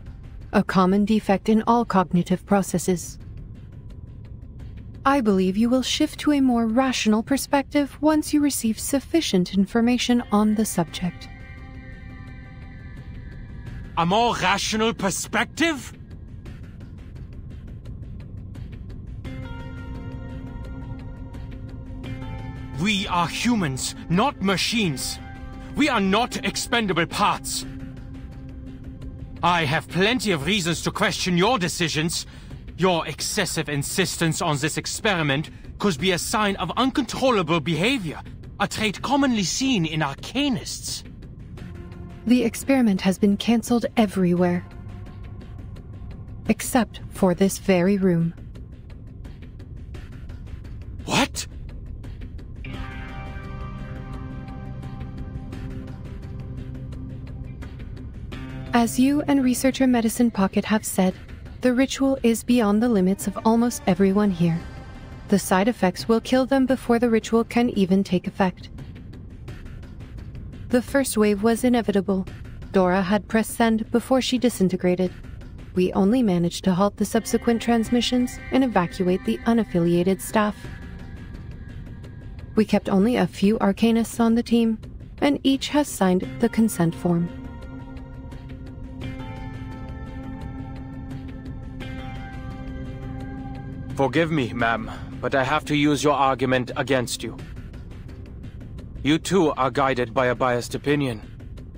a common defect in all cognitive processes. I believe you will shift to a more rational perspective once you receive sufficient information on the subject. A more rational perspective? We are humans, not machines. We are not expendable parts. I have plenty of reasons to question your decisions. Your excessive insistence on this experiment could be a sign of uncontrollable behavior, a trait commonly seen in arcanists. The experiment has been cancelled everywhere. Except for this very room. What? As you and Researcher Medicine Pocket have said, the ritual is beyond the limits of almost everyone here. The side effects will kill them before the ritual can even take effect. The first wave was inevitable. Dora had pressed send before she disintegrated. We only managed to halt the subsequent transmissions and evacuate the unaffiliated staff. We kept only a few Arcanists on the team, and each has signed the consent form. Forgive me, ma'am, but I have to use your argument against you. You too are guided by a biased opinion,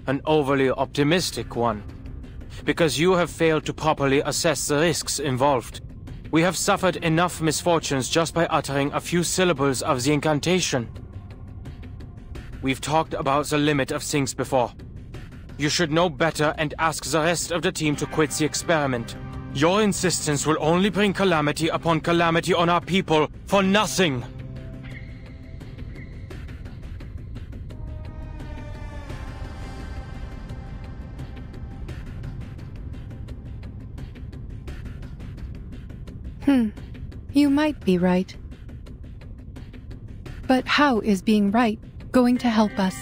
an overly optimistic one, because you have failed to properly assess the risks involved. We have suffered enough misfortunes just by uttering a few syllables of the incantation. We've talked about the limit of things before. You should know better and ask the rest of the team to quit the experiment. Your insistence will only bring calamity upon calamity on our people for nothing. You might be right. But how is being right going to help us?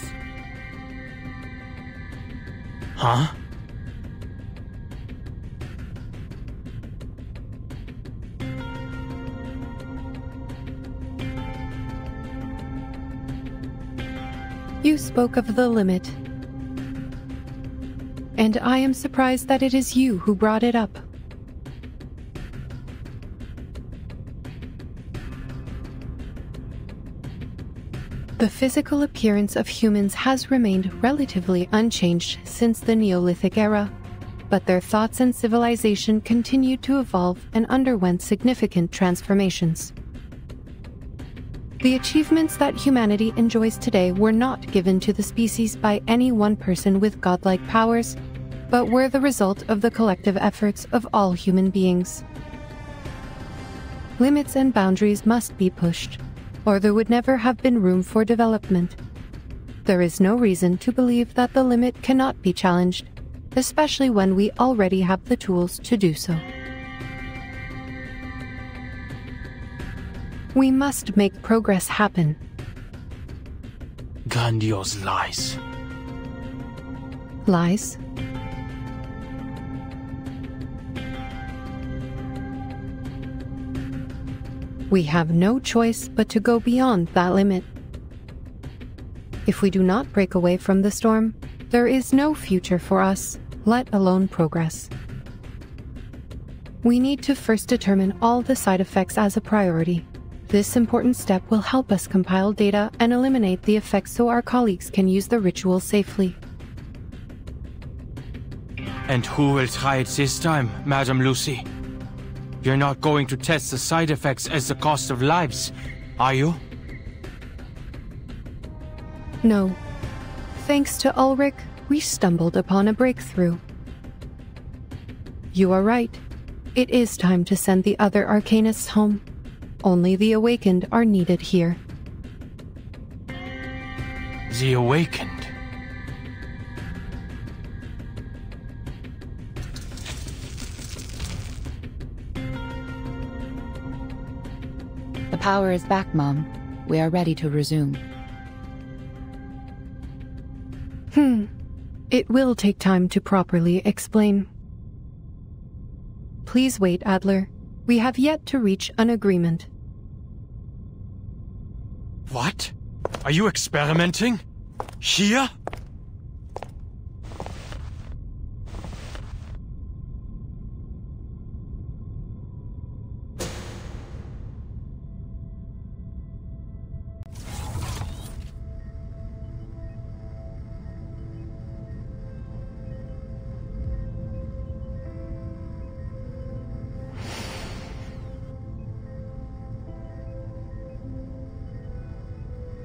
Huh? You spoke of the limit. And I am surprised that it is you who brought it up. The physical appearance of humans has remained relatively unchanged since the Neolithic era, but their thoughts and civilization continued to evolve and underwent significant transformations. The achievements that humanity enjoys today were not given to the species by any one person with godlike powers, but were the result of the collective efforts of all human beings. Limits and boundaries must be pushed, or there would never have been room for development. There is no reason to believe that the limit cannot be challenged, especially when we already have the tools to do so. We must make progress happen. Grandiose lies. Lies? We have no choice but to go beyond that limit. If we do not break away from the storm, there is no future for us, let alone progress. We need to first determine all the side effects as a priority. This important step will help us compile data and eliminate the effects so our colleagues can use the ritual safely. And who will try it this time, Madam Lucy? You're not going to test the side effects as the cost of lives, are you? No. Thanks to Ulrich, we stumbled upon a breakthrough. You are right. It is time to send the other Arcanists home. Only the Awakened are needed here. The Awakened? The power is back, Mom. We are ready to resume. It will take time to properly explain. Please wait, Adler. We have yet to reach an agreement. What? Are you experimenting? Here?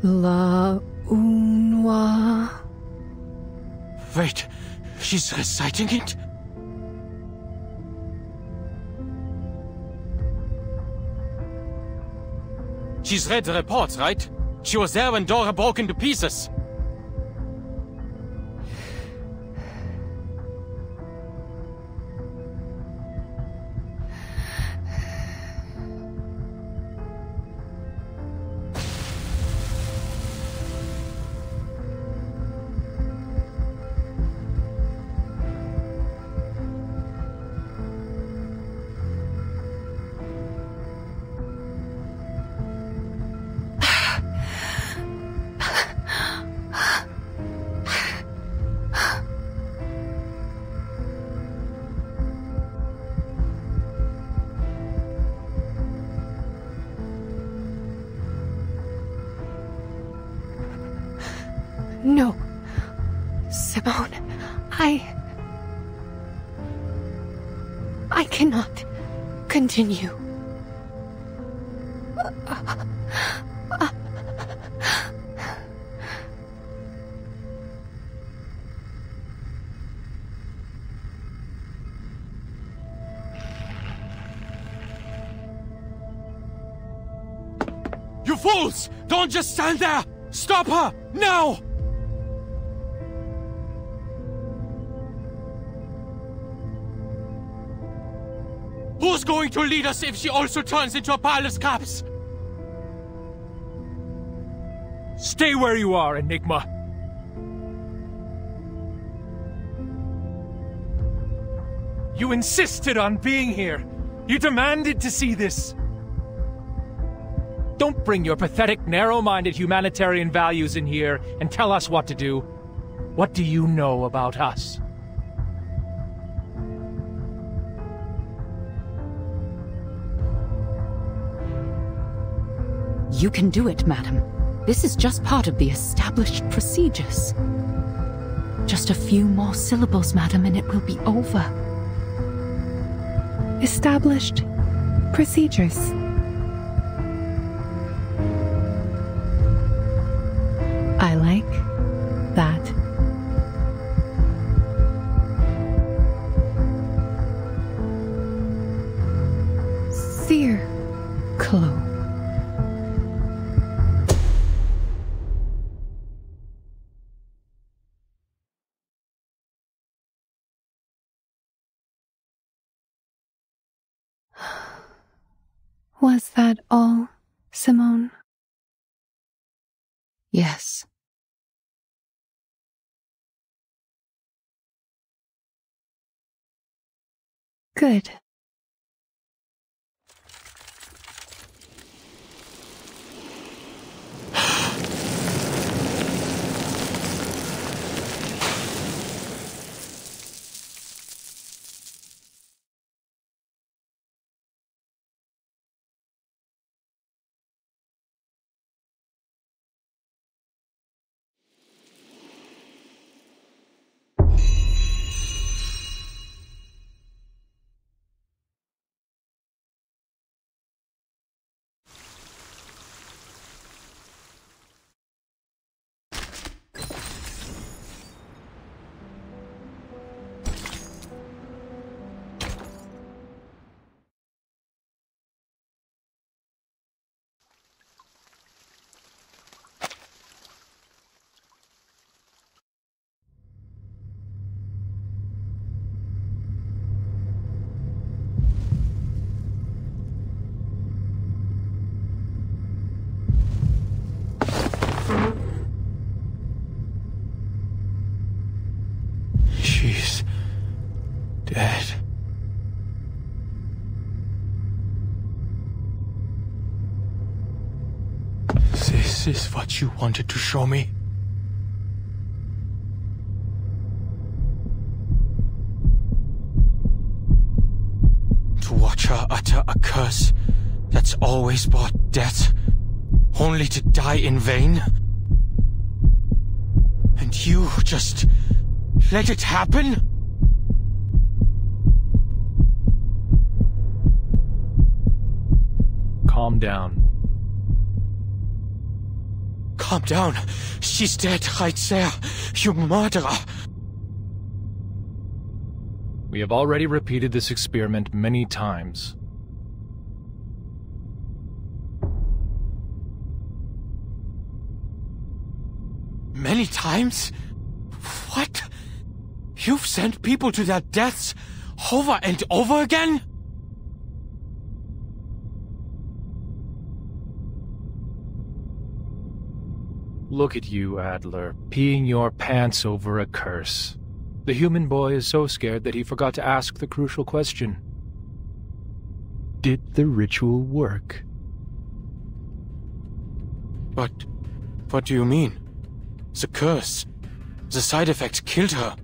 La Unwa. Wait, she's reciting it? She's read the reports, right? She was there when Dora broke into pieces. No. Simone, I cannot continue. You fools! Don't just stand there! Stop her! Now! Who's going to lead us if she also turns into a pile of scraps? Stay where you are, Enigma. You insisted on being here. You demanded to see this. Don't bring your pathetic, narrow-minded humanitarian values in here and tell us what to do. What do you know about us? You can do it, madam. This is just part of the established procedures. Just a few more syllables, madam, and it will be over. Established procedures. I like that. Circle. Was that all, Simone? Yes. Good. She's dead. This is what you wanted to show me? To watch her utter a curse that's always brought death, only to die in vain? And you just let it happen? Calm down. Calm down. She's dead right there. You murderer. We have already repeated this experiment many times. Many times? What? You've sent people to their deaths over and over again? Look at you, Adler, peeing your pants over a curse. The human boy is so scared that he forgot to ask the crucial question. Did the ritual work? But what do you mean? The curse, the side effect killed her.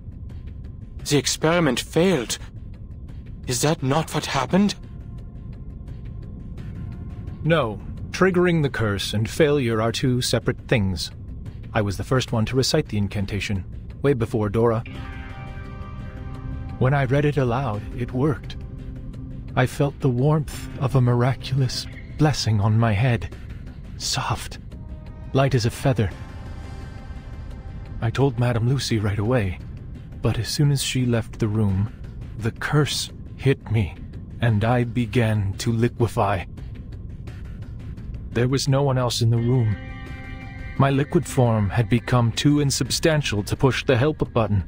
The experiment failed. Is that not what happened? No. Triggering the curse and failure are two separate things. I was the first one to recite the incantation, way before Dora. When I read it aloud, it worked. I felt the warmth of a miraculous blessing on my head. Soft, light as a feather. I told Madame Lucy right away, but as soon as she left the room, the curse hit me, and I began to liquefy. There was no one else in the room. My liquid form had become too insubstantial to push the help button.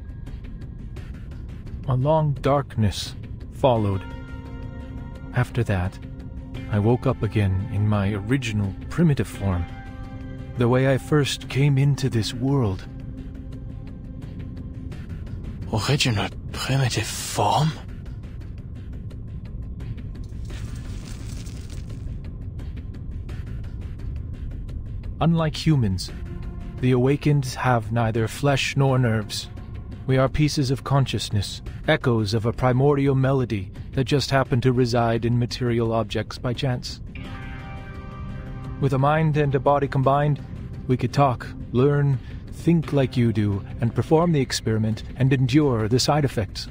A long darkness followed. After that, I woke up again in my original primitive form, the way I first came into this world. Original primitive form? Unlike humans, the awakened have neither flesh nor nerves. We are pieces of consciousness, echoes of a primordial melody that just happen to reside in material objects by chance. With a mind and a body combined, we could talk, learn, think like you do, and perform the experiment and endure the side effects.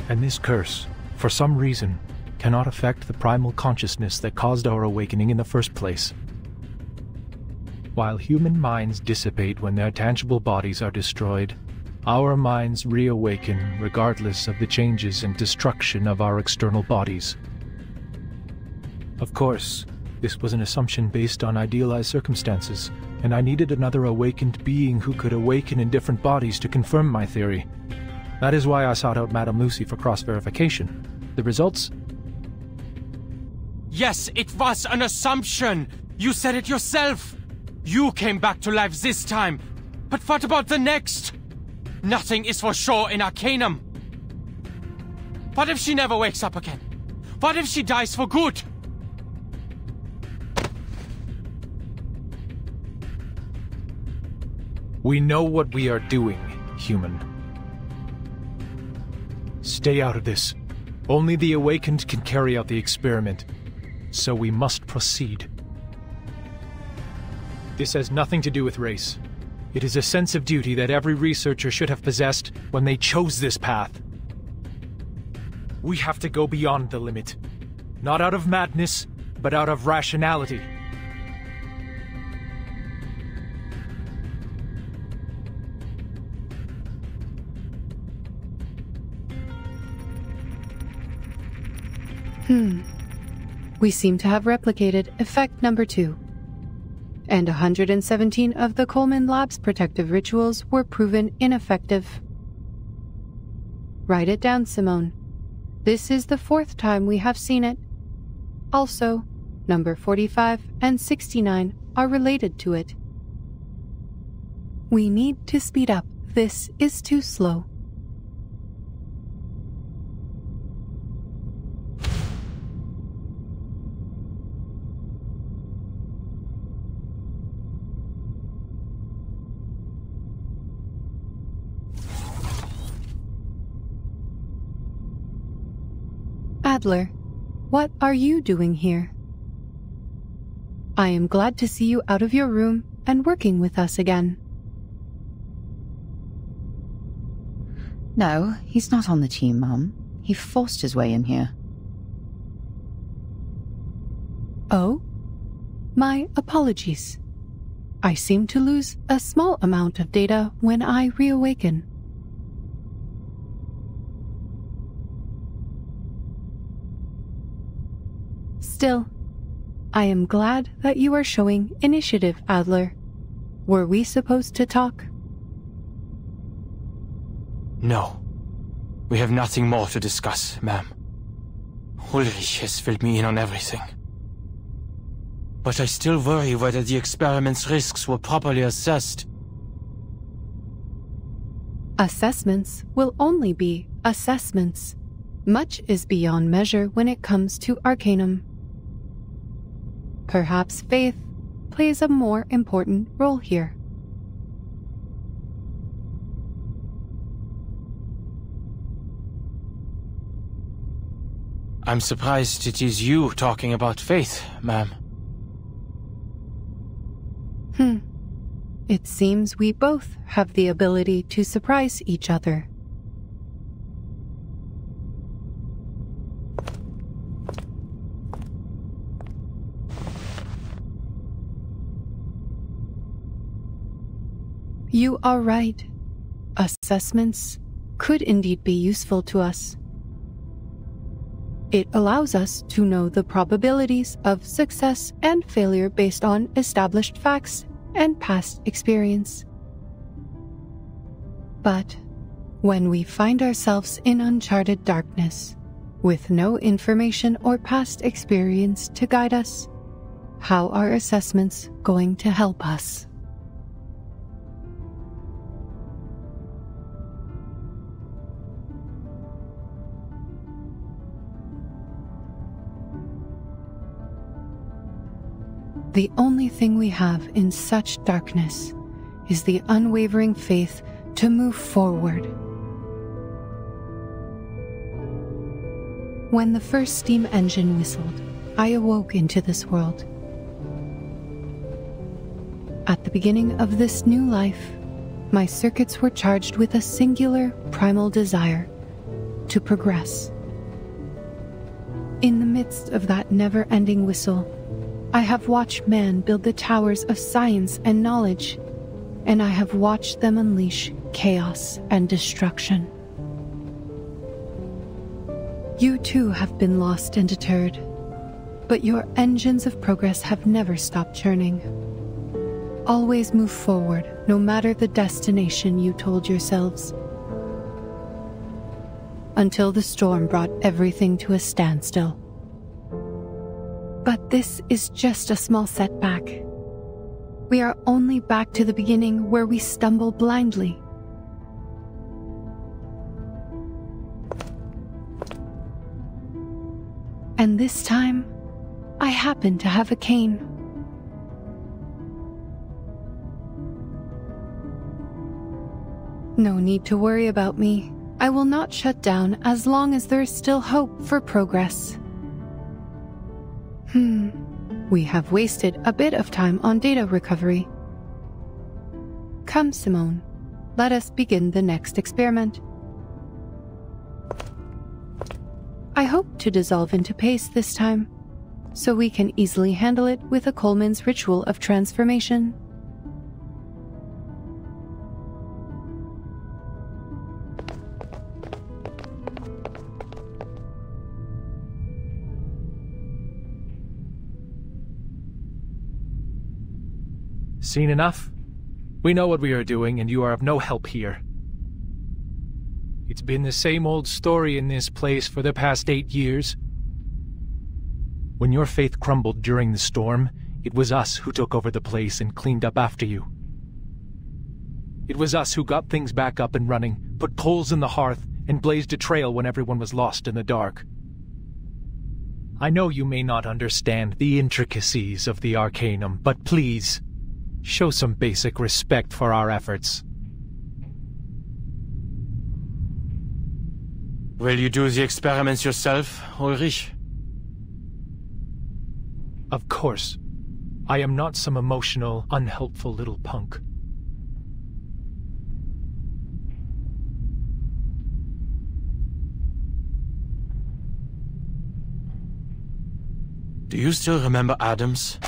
And this curse, for some reason, cannot affect the primal consciousness that caused our awakening in the first place. While human minds dissipate when their tangible bodies are destroyed, our minds reawaken regardless of the changes and destruction of our external bodies. Of course, this was an assumption based on idealized circumstances, and I needed another awakened being who could awaken in different bodies to confirm my theory. That is why I sought out Madame Lucy for cross-verification. The results? Yes, it was an assumption. You said it yourself. You came back to life this time. But what about the next? Nothing is for sure in Arcanum. What if she never wakes up again? What if she dies for good? We know what we are doing, human. Stay out of this. Only the awakened can carry out the experiment, so we must proceed. This has nothing to do with race. It is a sense of duty that every researcher should have possessed when they chose this path. We have to go beyond the limit. Not out of madness, but out of rationality. We seem to have replicated effect number 2. And 117 of the Coleman Lab's protective rituals were proven ineffective. Write it down, Simone. This is the 4th time we have seen it. Also, number 45 and 69 are related to it. We need to speed up. This is too slow. Adler, what are you doing here? I am glad to see you out of your room and working with us again. No, he's not on the team, Mum. He forced his way in here. Oh? My apologies. I seem to lose a small amount of data when I reawaken. Still, I am glad that you are showing initiative, Adler. Were we supposed to talk? No. We have nothing more to discuss, ma'am. Ulrich has filled me in on everything. But I still worry whether the experiment's risks were properly assessed. Assessments will only be assessments. Much is beyond measure when it comes to Arcanum. Perhaps faith plays a more important role here. I'm surprised it is you talking about faith, ma'am. It seems we both have the ability to surprise each other. You are right. Assessments could indeed be useful to us. It allows us to know the probabilities of success and failure based on established facts and past experience. But when we find ourselves in uncharted darkness, with no information or past experience to guide us, how are assessments going to help us? The only thing we have in such darkness is the unwavering faith to move forward. When the first steam engine whistled, I awoke into this world. At the beginning of this new life, my circuits were charged with a singular primal desire to progress. In the midst of that never-ending whistle, I have watched man build the towers of science and knowledge, and I have watched them unleash chaos and destruction. You too have been lost and deterred, but your engines of progress have never stopped churning. Always move forward, no matter the destination you told yourselves. Until the storm brought everything to a standstill. But this is just a small setback. We are only back to the beginning where we stumble blindly. And this time, I happen to have a cane. No need to worry about me. I will not shut down as long as there is still hope for progress. We have wasted a bit of time on data recovery. Come, Simone. Let us begin the next experiment. I hope to dissolve into paste this time, so we can easily handle it with a Coleman's ritual of transformation. Seen enough? We know what we are doing, and you are of no help here. It's been the same old story in this place for the past 8 years. When your faith crumbled during the storm, it was us who took over the place and cleaned up after you. It was us who got things back up and running, put coals in the hearth, and blazed a trail when everyone was lost in the dark. I know you may not understand the intricacies of the Arcanum, but please, show some basic respect for our efforts. Will you do the experiments yourself, Ulrich? Of course. I am not some emotional, unhelpful little punk. Do you still remember Adams?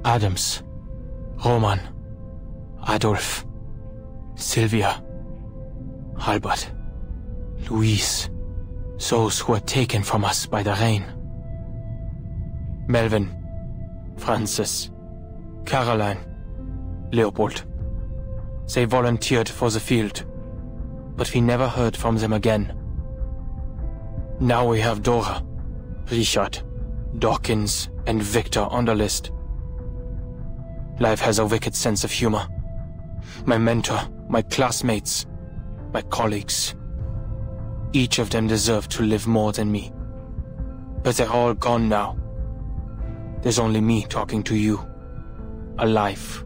Adams, Roman, Adolf, Sylvia, Albert, Louise, those who were taken from us by the rain. Melvin, Francis, Caroline, Leopold. They volunteered for the field, but we never heard from them again. Now we have Dora, Richard, Dawkins, and Victor on the list. Life has a wicked sense of humor. My mentor, my classmates, my colleagues. Each of them deserved to live more than me. But they're all gone now. There's only me talking to you. Alive.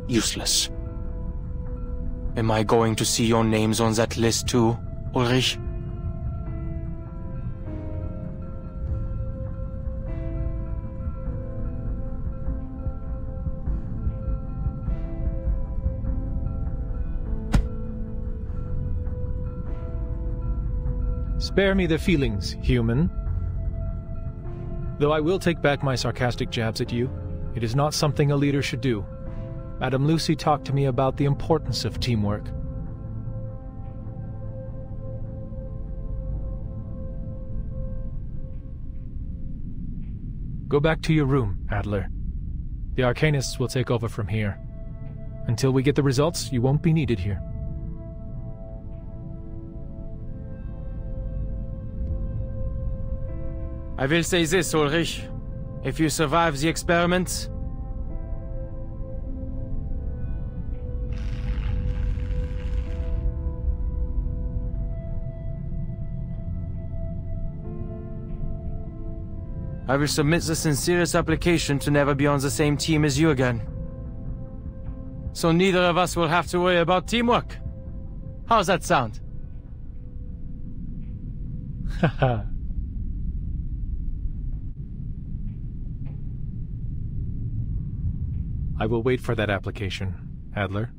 Useless. Am I going to see your names on that list too, Ulrich? Spare me the feelings, human. Though I will take back my sarcastic jabs at you, it is not something a leader should do. Madame Lucy talked to me about the importance of teamwork. Go back to your room, Adler. The Arcanists will take over from here. Until we get the results, you won't be needed here. I will say this, Ulrich. If you survive the experiments, I will submit the sincerest application to never be on the same team as you again. So neither of us will have to worry about teamwork. How's that sound? Haha. I will wait for that application, Adler.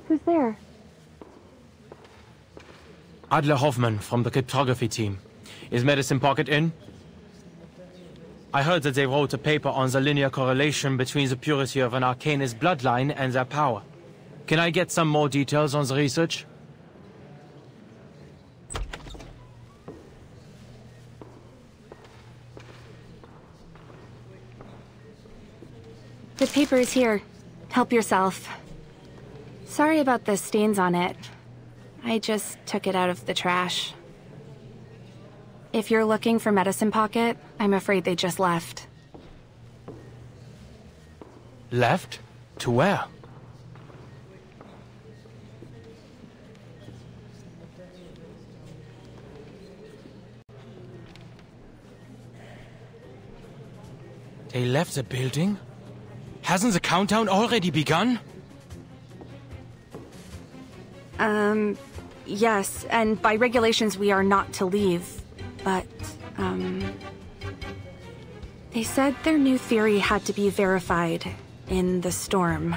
Who's there? Adler Hoffman from the cryptography team. Is Medicine Pocket in? I heard that they wrote a paper on the linear correlation between the purity of an Arcanist bloodline and their power. Can I get some more details on the research? The paper is here. Help yourself. Sorry about the stains on it. I just took it out of the trash. If you're looking for Medicine Pocket, I'm afraid they just left. Left? To where? They left the building? Hasn't the countdown already begun? Yes, and by regulations we are not to leave, but, they said their new theory had to be verified in the storm.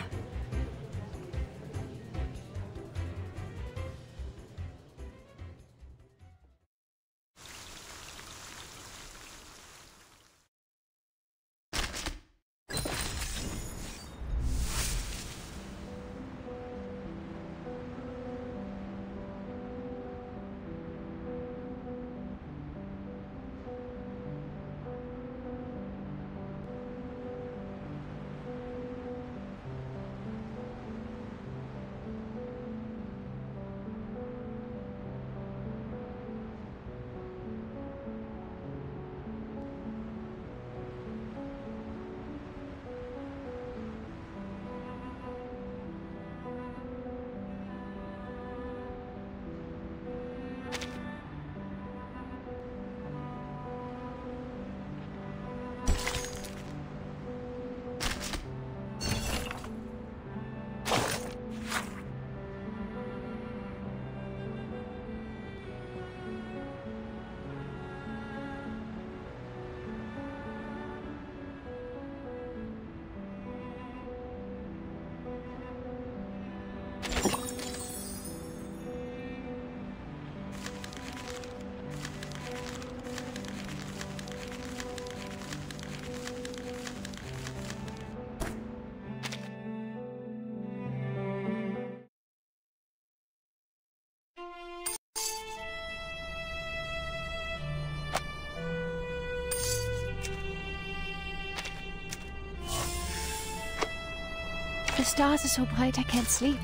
The stars are so bright I can't sleep.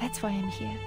That's why I'm here.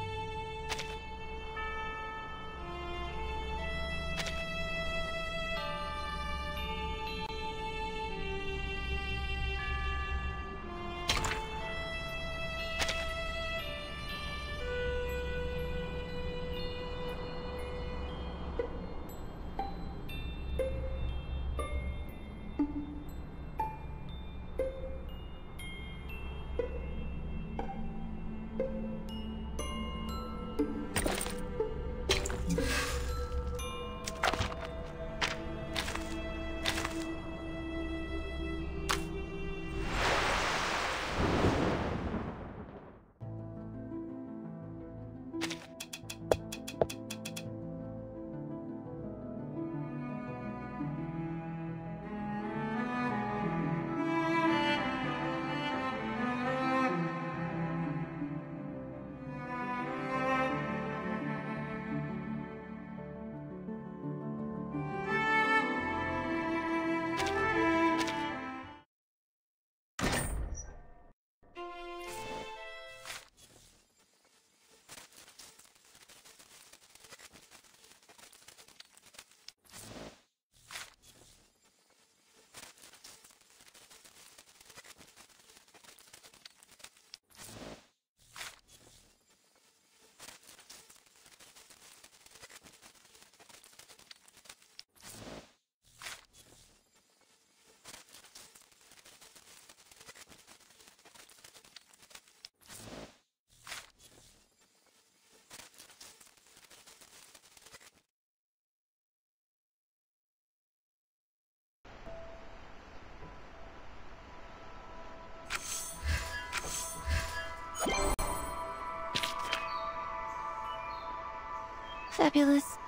Fabulous.